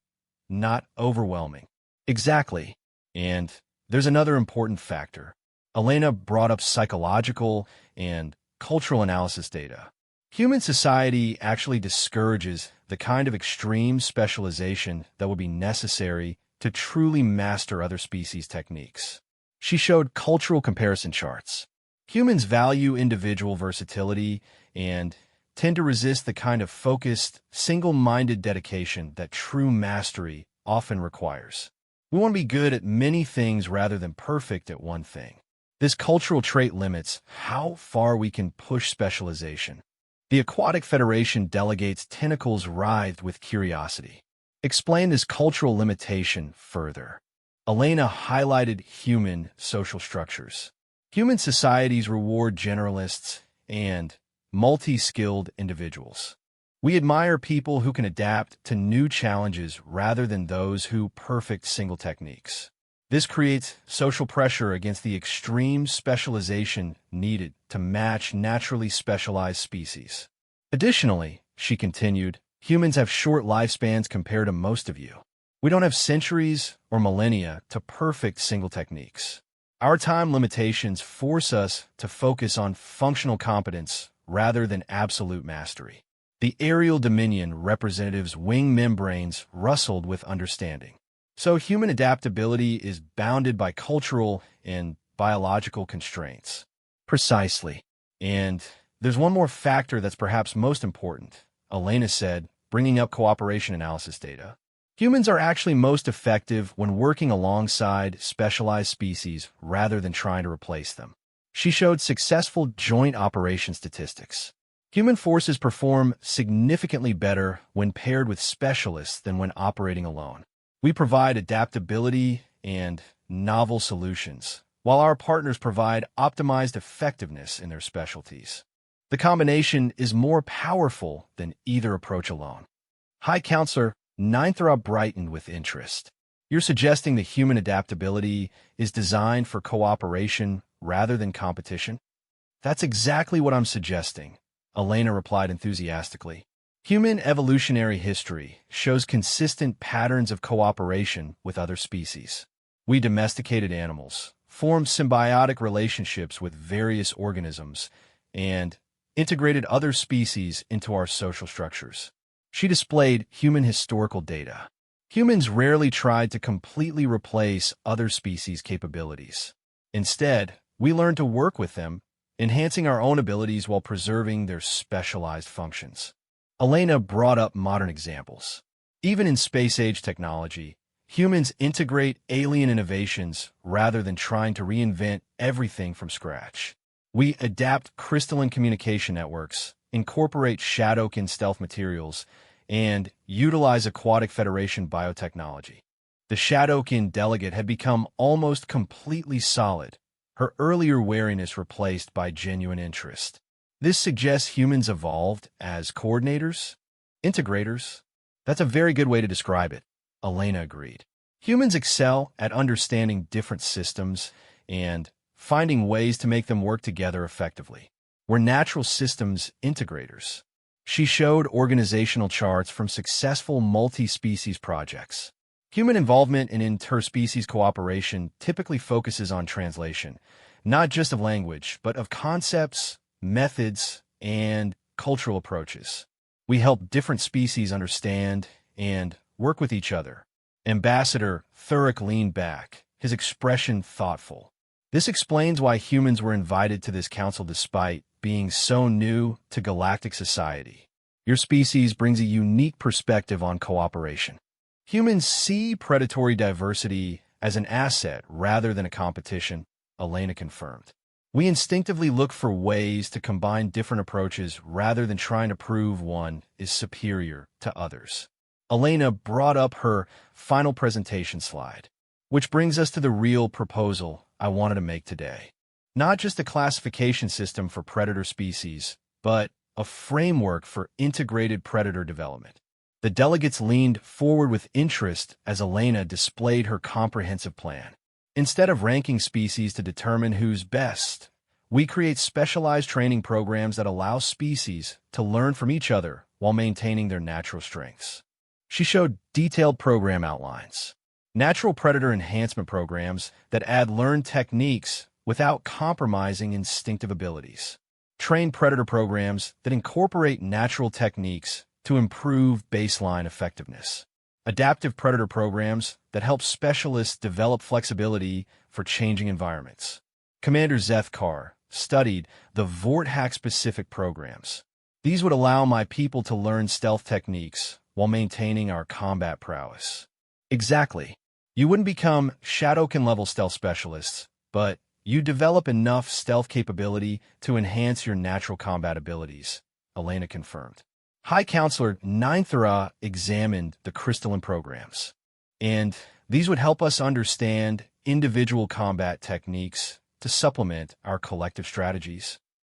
not overwhelming. Exactly. And there's another important factor. Elena brought up psychological and cultural analysis data. Human society actually discourages the kind of extreme specialization that would be necessary to truly master other species' techniques. She showed cultural comparison charts. Humans value individual versatility and tend to resist the kind of focused, single-minded dedication that true mastery often requires. We want to be good at many things rather than perfect at one thing. This cultural trait limits how far we can push specialization. The Aquatic Federation delegates tentacles writhed with curiosity. Explain this cultural limitation further. Elena highlighted human social structures. Human societies reward generalists and multi-skilled individuals. We admire people who can adapt to new challenges rather than those who perfect single techniques. This creates social pressure against the extreme specialization needed to match naturally specialized species. Additionally, she continued, humans have short lifespans compared to most of you. We don't have centuries or millennia to perfect single techniques. Our time limitations force us to focus on functional competence rather than absolute mastery. The aerial dominion representatives' wing membranes rustled with understanding. So human adaptability is bounded by cultural and biological constraints. Precisely. And there's one more factor that's perhaps most important, Elena said, bringing up cooperation analysis data. Humans are actually most effective when working alongside specialized species rather than trying to replace them. She showed successful joint operation statistics. Human forces perform significantly better when paired with specialists than when operating alone. We provide adaptability and novel solutions, while our partners provide optimized effectiveness in their specialties. The combination is more powerful than either approach alone. High Counselor Ninthra brightened with interest. You're suggesting that human adaptability is designed for cooperation rather than competition? That's exactly what I'm suggesting, Elena replied enthusiastically. Human evolutionary history shows consistent patterns of cooperation with other species. We domesticated animals, formed symbiotic relationships with various organisms, and integrated other species into our social structures. She displayed human historical data. Humans rarely tried to completely replace other species' capabilities. Instead, we learned to work with them, enhancing our own abilities while preserving their specialized functions. Elena brought up modern examples. Even in space-age technology, humans integrate alien innovations rather than trying to reinvent everything from scratch. We adapt crystalline communication networks, incorporate Shadowkin stealth materials, and utilize Aquatic Federation biotechnology. The Shadowkin delegate had become almost completely solid, her earlier wariness replaced by genuine interest. This suggests humans evolved as coordinators, integrators. That's a very good way to describe it, Elena agreed. Humans excel at understanding different systems and finding ways to make them work together effectively. We're natural systems integrators. She showed organizational charts from successful multi-species projects. Human involvement in interspecies cooperation typically focuses on translation, not just of language, but of concepts, methods, and cultural approaches. We help different species understand and work with each other. Ambassador Thuric leaned back, his expression thoughtful. This explains why humans were invited to this council despite being so new to galactic society. Your species brings a unique perspective on cooperation. Humans see predatory diversity as an asset rather than a competition, Elena confirmed. We instinctively look for ways to combine different approaches rather than trying to prove one is superior to others. Elena brought up her final presentation slide, which brings us to the real proposal I wanted to make today. Not just a classification system for predator species, but a framework for integrated predator development. The delegates leaned forward with interest as Elena displayed her comprehensive plan. Instead of ranking species to determine who's best, we create specialized training programs that allow species to learn from each other while maintaining their natural strengths. She showed detailed program outlines. Natural predator enhancement programs that add learned techniques without compromising instinctive abilities. Train predator programs that incorporate natural techniques to improve baseline effectiveness. Adaptive predator programs that help specialists develop flexibility for changing environments. Commander Zethkar studied the Vorthack-specific programs. These would allow my people to learn stealth techniques while maintaining our combat prowess. Exactly. You wouldn't become Shadowkin-level stealth specialists, but you develop enough stealth capability to enhance your natural combat abilities, Elena confirmed. High Counselor Ninthra examined the crystalline programs, and these would help us understand individual combat techniques to supplement our collective strategies.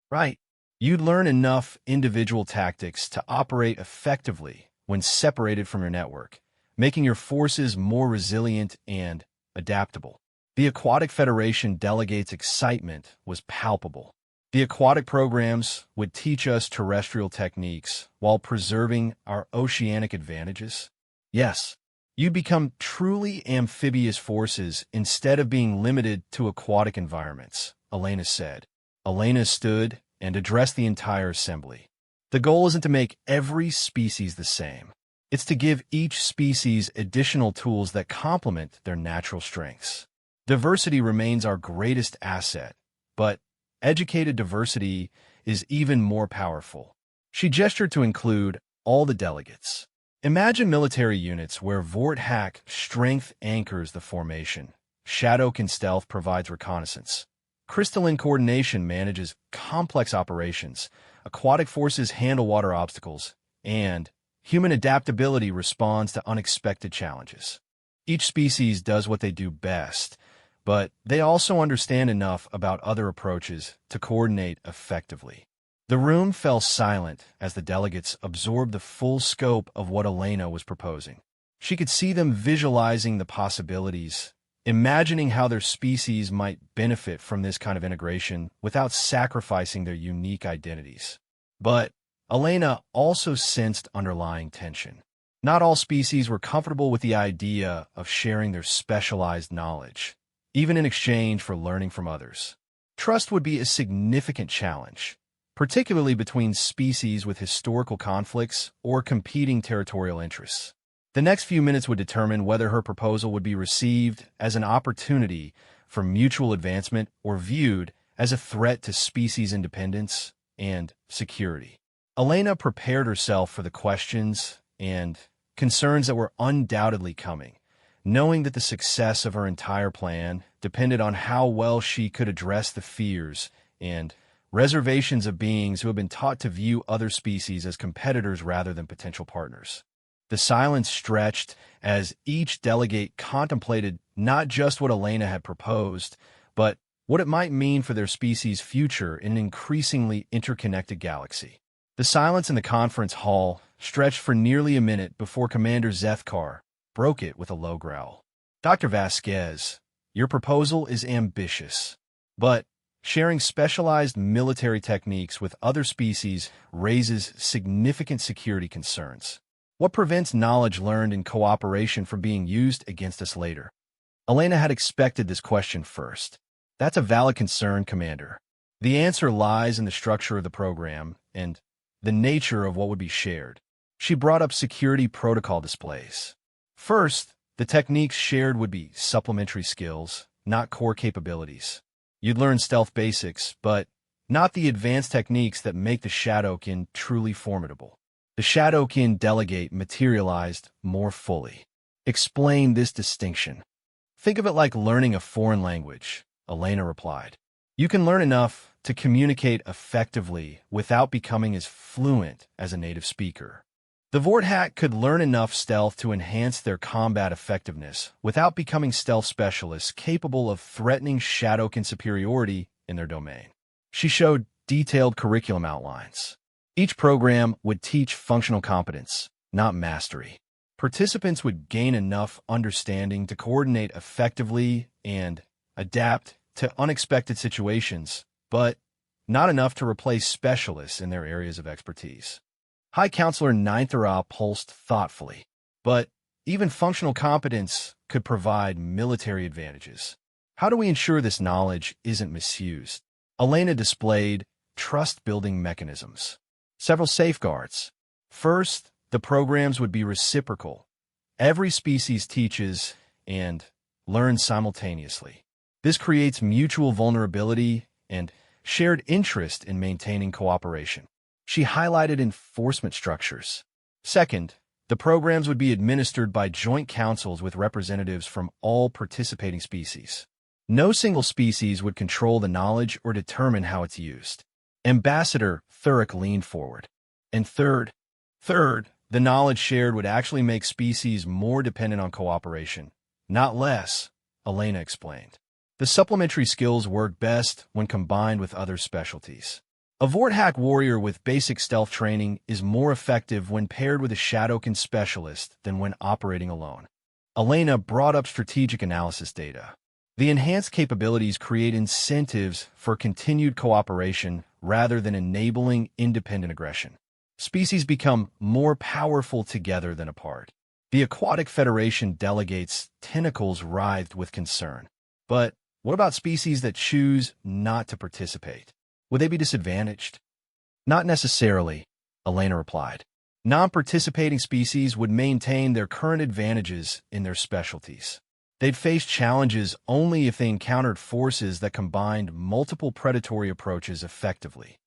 Right. You'd learn enough individual tactics to operate effectively when separated from your network, making your forces more resilient and adaptable. The Aquatic Federation delegates' excitement was palpable. The aquatic programs would teach us terrestrial techniques while preserving our oceanic advantages. Yes, you'd become truly amphibious forces instead of being limited to aquatic environments, Elena said. Elena stood and address the entire assembly. The goal isn't to make every species the same. It's to give each species additional tools that complement their natural strengths. Diversity remains our greatest asset, but educated diversity is even more powerful. She gestured to include all the delegates. Imagine military units where Vorthack strength anchors the formation, Shadowkin stealth provides reconnaissance, Crystalline coordination manages complex operations, aquatic forces handle water obstacles, and human adaptability responds to unexpected challenges. Each species does what they do best, but they also understand enough about other approaches to coordinate effectively. The room fell silent as the delegates absorbed the full scope of what Elena was proposing. She could see them visualizing the possibilities, imagining how their species might benefit from this kind of integration without sacrificing their unique identities. But Elena also sensed underlying tension. Not all species were comfortable with the idea of sharing their specialized knowledge, even in exchange for learning from others. Trust would be a significant challenge, particularly between species with historical conflicts or competing territorial interests. The next few minutes would determine whether her proposal would be received as an opportunity for mutual advancement or viewed as a threat to species independence and security. Elena prepared herself for the questions and concerns that were undoubtedly coming, knowing that the success of her entire plan depended on how well she could address the fears and reservations of beings who have been taught to view other species as competitors rather than potential partners. The silence stretched as each delegate contemplated not just what Elena had proposed, but what it might mean for their species' future in an increasingly interconnected galaxy. The silence in the conference hall stretched for nearly a minute before Commander Zethkar broke it with a low growl. Dr. Vasquez, your proposal is ambitious, but sharing specialized military techniques with other species raises significant security concerns. What prevents knowledge learned in cooperation from being used against us later? Elena had expected this question first. That's a valid concern, Commander. The answer lies in the structure of the program and the nature of what would be shared. She brought up security protocol displays. First, the techniques shared would be supplementary skills, not core capabilities. You'd learn stealth basics, but not the advanced techniques that make the Shadowkin truly formidable. The Shadowkin delegate materialized more fully. Explain this distinction. Think of it like learning a foreign language, Elena replied. You can learn enough to communicate effectively without becoming as fluent as a native speaker. The Vorthack could learn enough stealth to enhance their combat effectiveness without becoming stealth specialists capable of threatening Shadowkin superiority in their domain. She showed detailed curriculum outlines. Each program would teach functional competence, not mastery. Participants would gain enough understanding to coordinate effectively and adapt to unexpected situations, but not enough to replace specialists in their areas of expertise. High Counselor Ninthara pulsed thoughtfully, but even functional competence could provide military advantages. How do we ensure this knowledge isn't misused? Elena displayed trust-building mechanisms. Several safeguards. First, the programs would be reciprocal. Every species teaches and learns simultaneously. This creates mutual vulnerability and shared interest in maintaining cooperation. She highlighted enforcement structures. Second, the programs would be administered by joint councils with representatives from all participating species. No single species would control the knowledge or determine how it's used. Ambassador Thurick leaned forward. And third, the knowledge shared would actually make species more dependent on cooperation, not less, Elena explained. The supplementary skills work best when combined with other specialties. A Vorthack warrior with basic stealth training is more effective when paired with a Shadowkin specialist than when operating alone. Elena brought up strategic analysis data. The enhanced capabilities create incentives for continued cooperation rather than enabling independent aggression. Species become more powerful together than apart. The Aquatic Federation delegates' tentacles writhed with concern. But what about species that choose not to participate? Would they be disadvantaged? Not necessarily, Elena replied. Non-participating species would maintain their current advantages in their specialties. They'd face challenges only if they encountered forces that combined multiple predatory approaches effectively.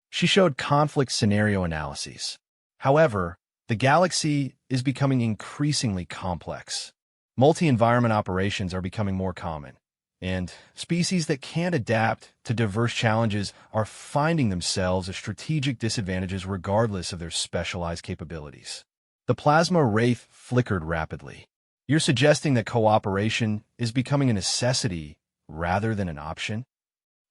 She showed conflict scenario analyses. However, the galaxy is becoming increasingly complex. Multi-environment operations are becoming more common, and species that can't adapt to diverse challenges are finding themselves at strategic disadvantages regardless of their specialized capabilities. The plasma wraith flickered rapidly. You're suggesting that cooperation is becoming a necessity rather than an option?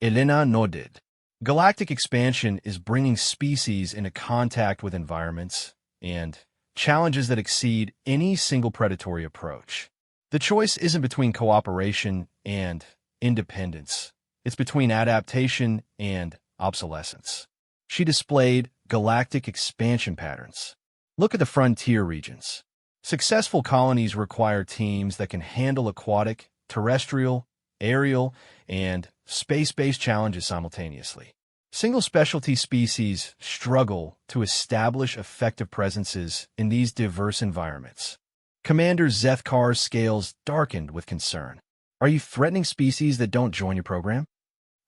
Elena nodded. Galactic expansion is bringing species into contact with environments and challenges that exceed any single predatory approach. The choice isn't between cooperation and independence. It's between adaptation and obsolescence. She displayed galactic expansion patterns. Look at the frontier regions. Successful colonies require teams that can handle aquatic, terrestrial, aerial, and space-based challenges simultaneously. Single specialty species struggle to establish effective presences in these diverse environments. Commander Zethkar's scales darkened with concern. Are you threatening species that don't join your program?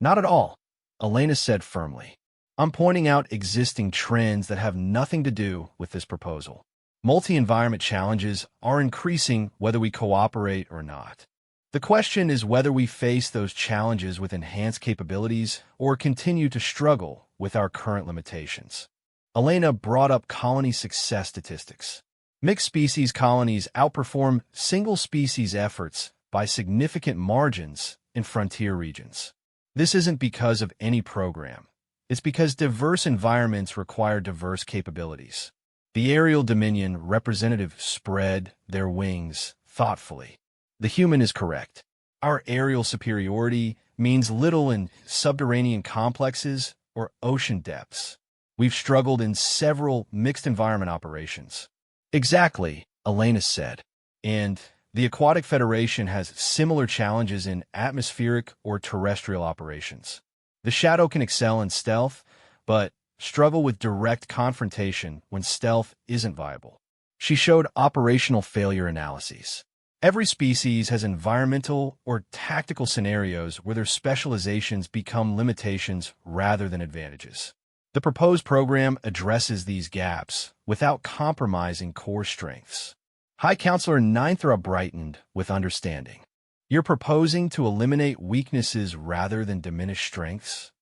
Not at all, Elena said firmly. I'm pointing out existing trends that have nothing to do with this proposal. Multi-environment challenges are increasing whether we cooperate or not. The question is whether we face those challenges with enhanced capabilities or continue to struggle with our current limitations. Elena brought up colony success statistics. Mixed species colonies outperform single species efforts by significant margins in frontier regions. This isn't because of any program. It's because diverse environments require diverse capabilities. The aerial dominion representative spread their wings thoughtfully. The human is correct. Our aerial superiority means little in subterranean complexes or ocean depths. We've struggled in several mixed environment operations. Exactly, Elena said. And the Aquatic Federation has similar challenges in atmospheric or terrestrial operations. The Shadow can excel in stealth, but struggle with direct confrontation when stealth isn't viable. She showed operational failure analyses. Every species has environmental or tactical scenarios where their specializations become limitations rather than advantages. The proposed program addresses these gaps without compromising core strengths. High Counselor Ninthra brightened with understanding. You're proposing to eliminate weaknesses rather than diminish strengths?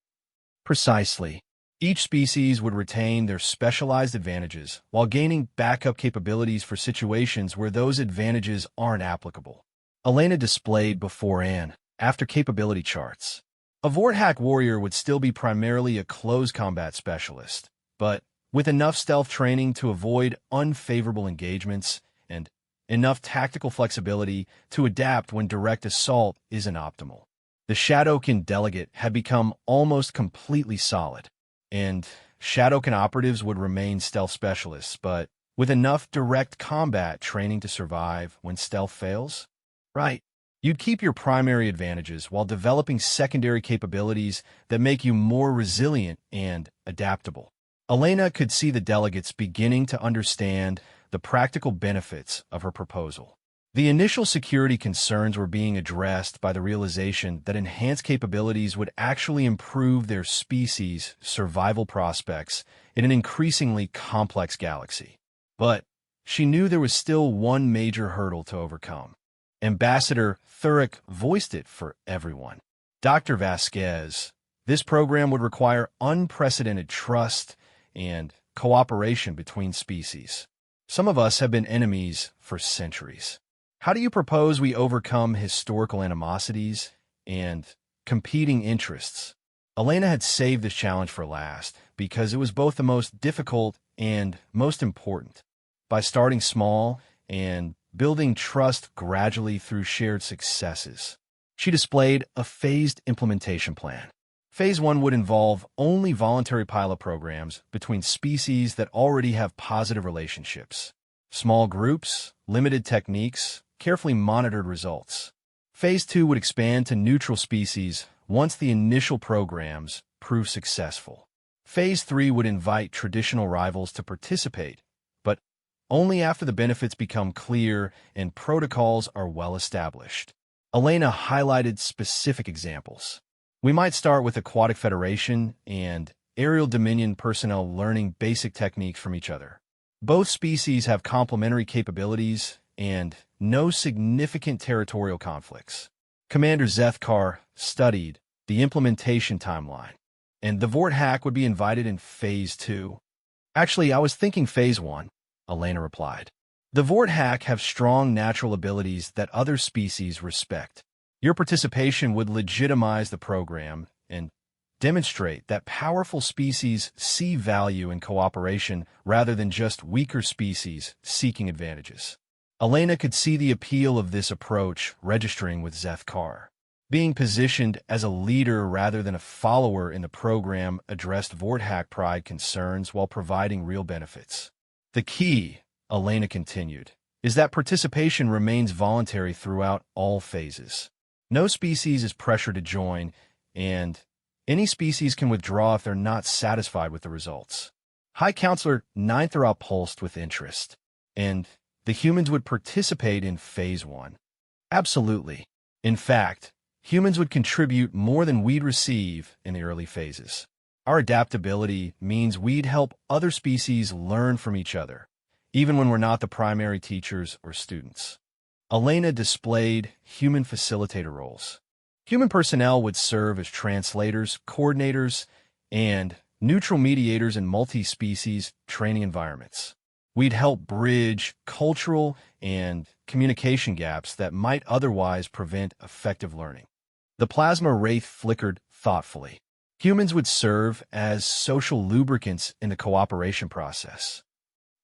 Precisely. Each species would retain their specialized advantages while gaining backup capabilities for situations where those advantages aren't applicable. Elena displayed before and after capability charts. A Vorthack warrior would still be primarily a close combat specialist, but with enough stealth training to avoid unfavorable engagements and enough tactical flexibility to adapt when direct assault isn't optimal. The Shadowkin delegate had become almost completely solid, and Shadowkin operatives would remain stealth specialists, but with enough direct combat training to survive when stealth fails? Right. You'd keep your primary advantages while developing secondary capabilities that make you more resilient and adaptable. Elena could see the delegates beginning to understand the practical benefits of her proposal. The initial security concerns were being addressed by the realization that enhanced capabilities would actually improve their species' survival prospects in an increasingly complex galaxy. But she knew there was still one major hurdle to overcome. Ambassador Thurick voiced it for everyone. Dr. Vasquez, this program would require unprecedented trust and cooperation between species. Some of us have been enemies for centuries. How do you propose we overcome historical animosities and competing interests? Elena had saved this challenge for last because it was both the most difficult and most important. By starting small and building trust gradually through shared successes, she displayed a phased implementation plan. Phase 1 would involve only voluntary pilot programs between species that already have positive relationships. Small groups, limited techniques, carefully monitored results. Phase 2 would expand to neutral species once the initial programs prove successful. Phase 3 would invite traditional rivals to participate, but only after the benefits become clear and protocols are well established. Elena highlighted specific examples. We might start with Aquatic Federation and Aerial Dominion personnel learning basic techniques from each other. Both species have complementary capabilities and no significant territorial conflicts. Commander Zethkar studied the implementation timeline, and the Vort hack would be invited in Phase 2. Actually, I was thinking Phase 1, Elena replied. The Vort hack have strong natural abilities that other species respect. Your participation would legitimize the program and demonstrate that powerful species see value in cooperation rather than just weaker species seeking advantages. Elena could see the appeal of this approach registering with Zethkar. Being positioned as a leader rather than a follower in the program addressed Vort hack pride concerns while providing real benefits. The key, Elena continued, is that participation remains voluntary throughout all phases. No species is pressured to join, and any species can withdraw if they're not satisfied with the results. High Counselor Ninthera pulsed with interest, and the humans would participate in Phase 1. Absolutely. In fact, humans would contribute more than we'd receive in the early phases. Our adaptability means we'd help other species learn from each other, even when we're not the primary teachers or students. Elena displayed human facilitator roles. Human personnel would serve as translators, coordinators, and neutral mediators in multi-species training environments. We'd help bridge cultural and communication gaps that might otherwise prevent effective learning. The plasma wraith flickered thoughtfully. Humans would serve as social lubricants in the cooperation process.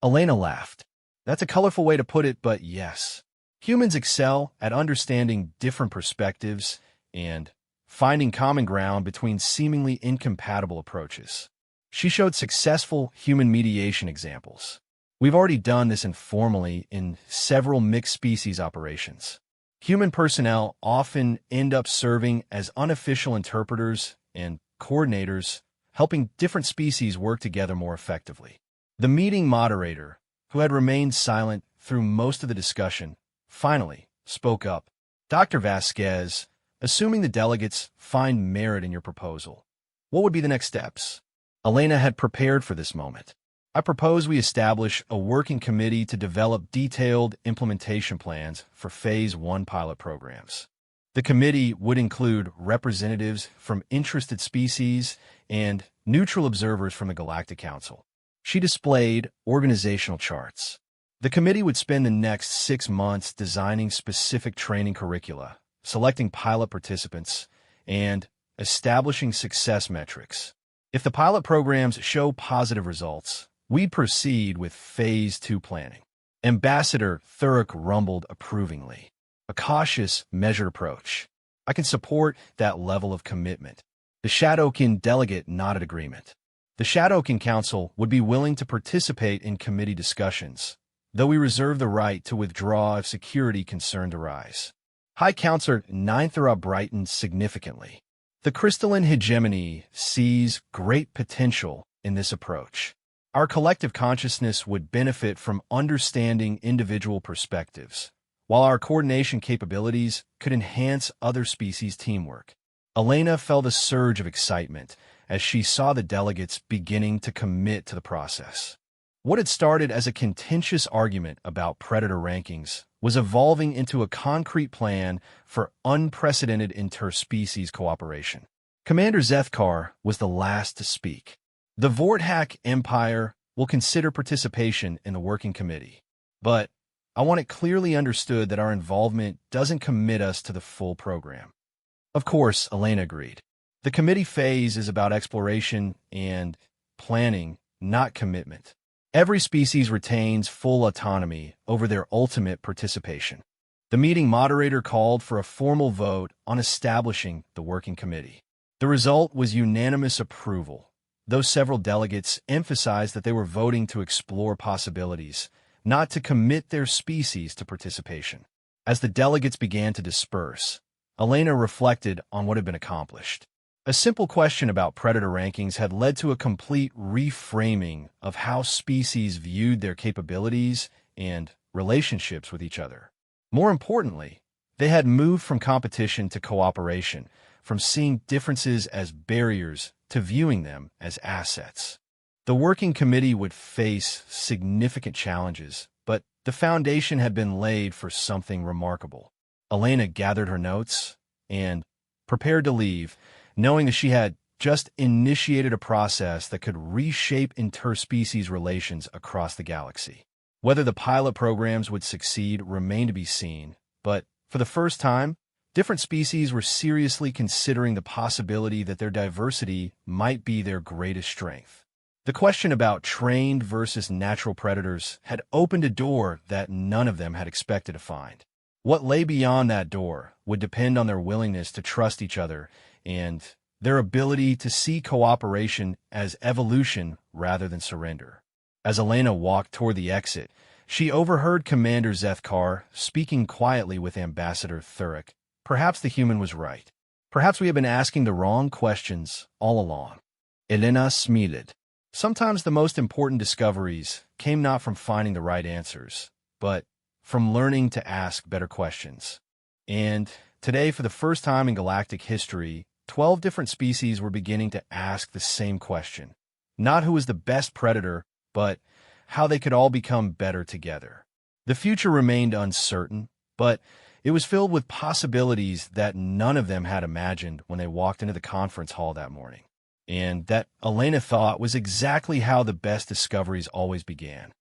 Elena laughed. That's a colorful way to put it, but yes. Humans excel at understanding different perspectives and finding common ground between seemingly incompatible approaches. She showed successful human mediation examples. We've already done this informally in several mixed species operations. Human personnel often end up serving as unofficial interpreters and coordinators, helping different species work together more effectively. The meeting moderator, who had remained silent through most of the discussion, finally spoke up. Dr. Vasquez, assuming the delegates find merit in your proposal, what would be the next steps? Elena had prepared for this moment. I propose we establish a working committee to develop detailed implementation plans for Phase 1 pilot programs. The committee would include representatives from interested species and neutral observers from the Galactic Council. She displayed organizational charts. The committee would spend the next 6 months designing specific training curricula, selecting pilot participants, and establishing success metrics. If the pilot programs show positive results, we'd proceed with Phase 2 planning. Ambassador Thurrock rumbled approvingly. A cautious, measured approach. I can support that level of commitment. The Shadowkin delegate nodded agreement. The Shadowkin Council would be willing to participate in committee discussions, though we reserve the right to withdraw if security concerns arise. High Counselor Ninthera brightened significantly. The crystalline hegemony sees great potential in this approach. Our collective consciousness would benefit from understanding individual perspectives, while our coordination capabilities could enhance other species' teamwork. Elena felt a surge of excitement as she saw the delegates beginning to commit to the process. What had started as a contentious argument about predator rankings was evolving into a concrete plan for unprecedented interspecies cooperation. Commander Zethkar was the last to speak. The Vorthak Empire will consider participation in the working committee, but I want it clearly understood that our involvement doesn't commit us to the full program. Of course, Elena agreed. The committee phase is about exploration and planning, not commitment. Every species retains full autonomy over their ultimate participation. The meeting moderator called for a formal vote on establishing the working committee. The result was unanimous approval, though several delegates emphasized that they were voting to explore possibilities, not to commit their species to participation. As the delegates began to disperse, Elena reflected on what had been accomplished. A simple question about predator rankings had led to a complete reframing of how species viewed their capabilities and relationships with each other. More importantly, they had moved from competition to cooperation, from seeing differences as barriers to viewing them as assets. The working committee would face significant challenges, but the foundation had been laid for something remarkable. Elena gathered her notes and prepared to leave, knowing that she had just initiated a process that could reshape interspecies relations across the galaxy. Whether the pilot programs would succeed remained to be seen, but for the first time, different species were seriously considering the possibility that their diversity might be their greatest strength. The question about trained versus natural predators had opened a door that none of them had expected to find. What lay beyond that door would depend on their willingness to trust each other and their ability to see cooperation as evolution rather than surrender. As Elena walked toward the exit, she overheard Commander Zethkar speaking quietly with Ambassador Thurek. Perhaps the human was right. Perhaps we have been asking the wrong questions all along. Elena smiled. Sometimes the most important discoveries came not from finding the right answers, but from learning to ask better questions. And today, for the first time in galactic history, 12 different species were beginning to ask the same question. Not who was the best predator, but how they could all become better together. The future remained uncertain, but it was filled with possibilities that none of them had imagined when they walked into the conference hall that morning. And that Elena thought was exactly how the best discoveries always began.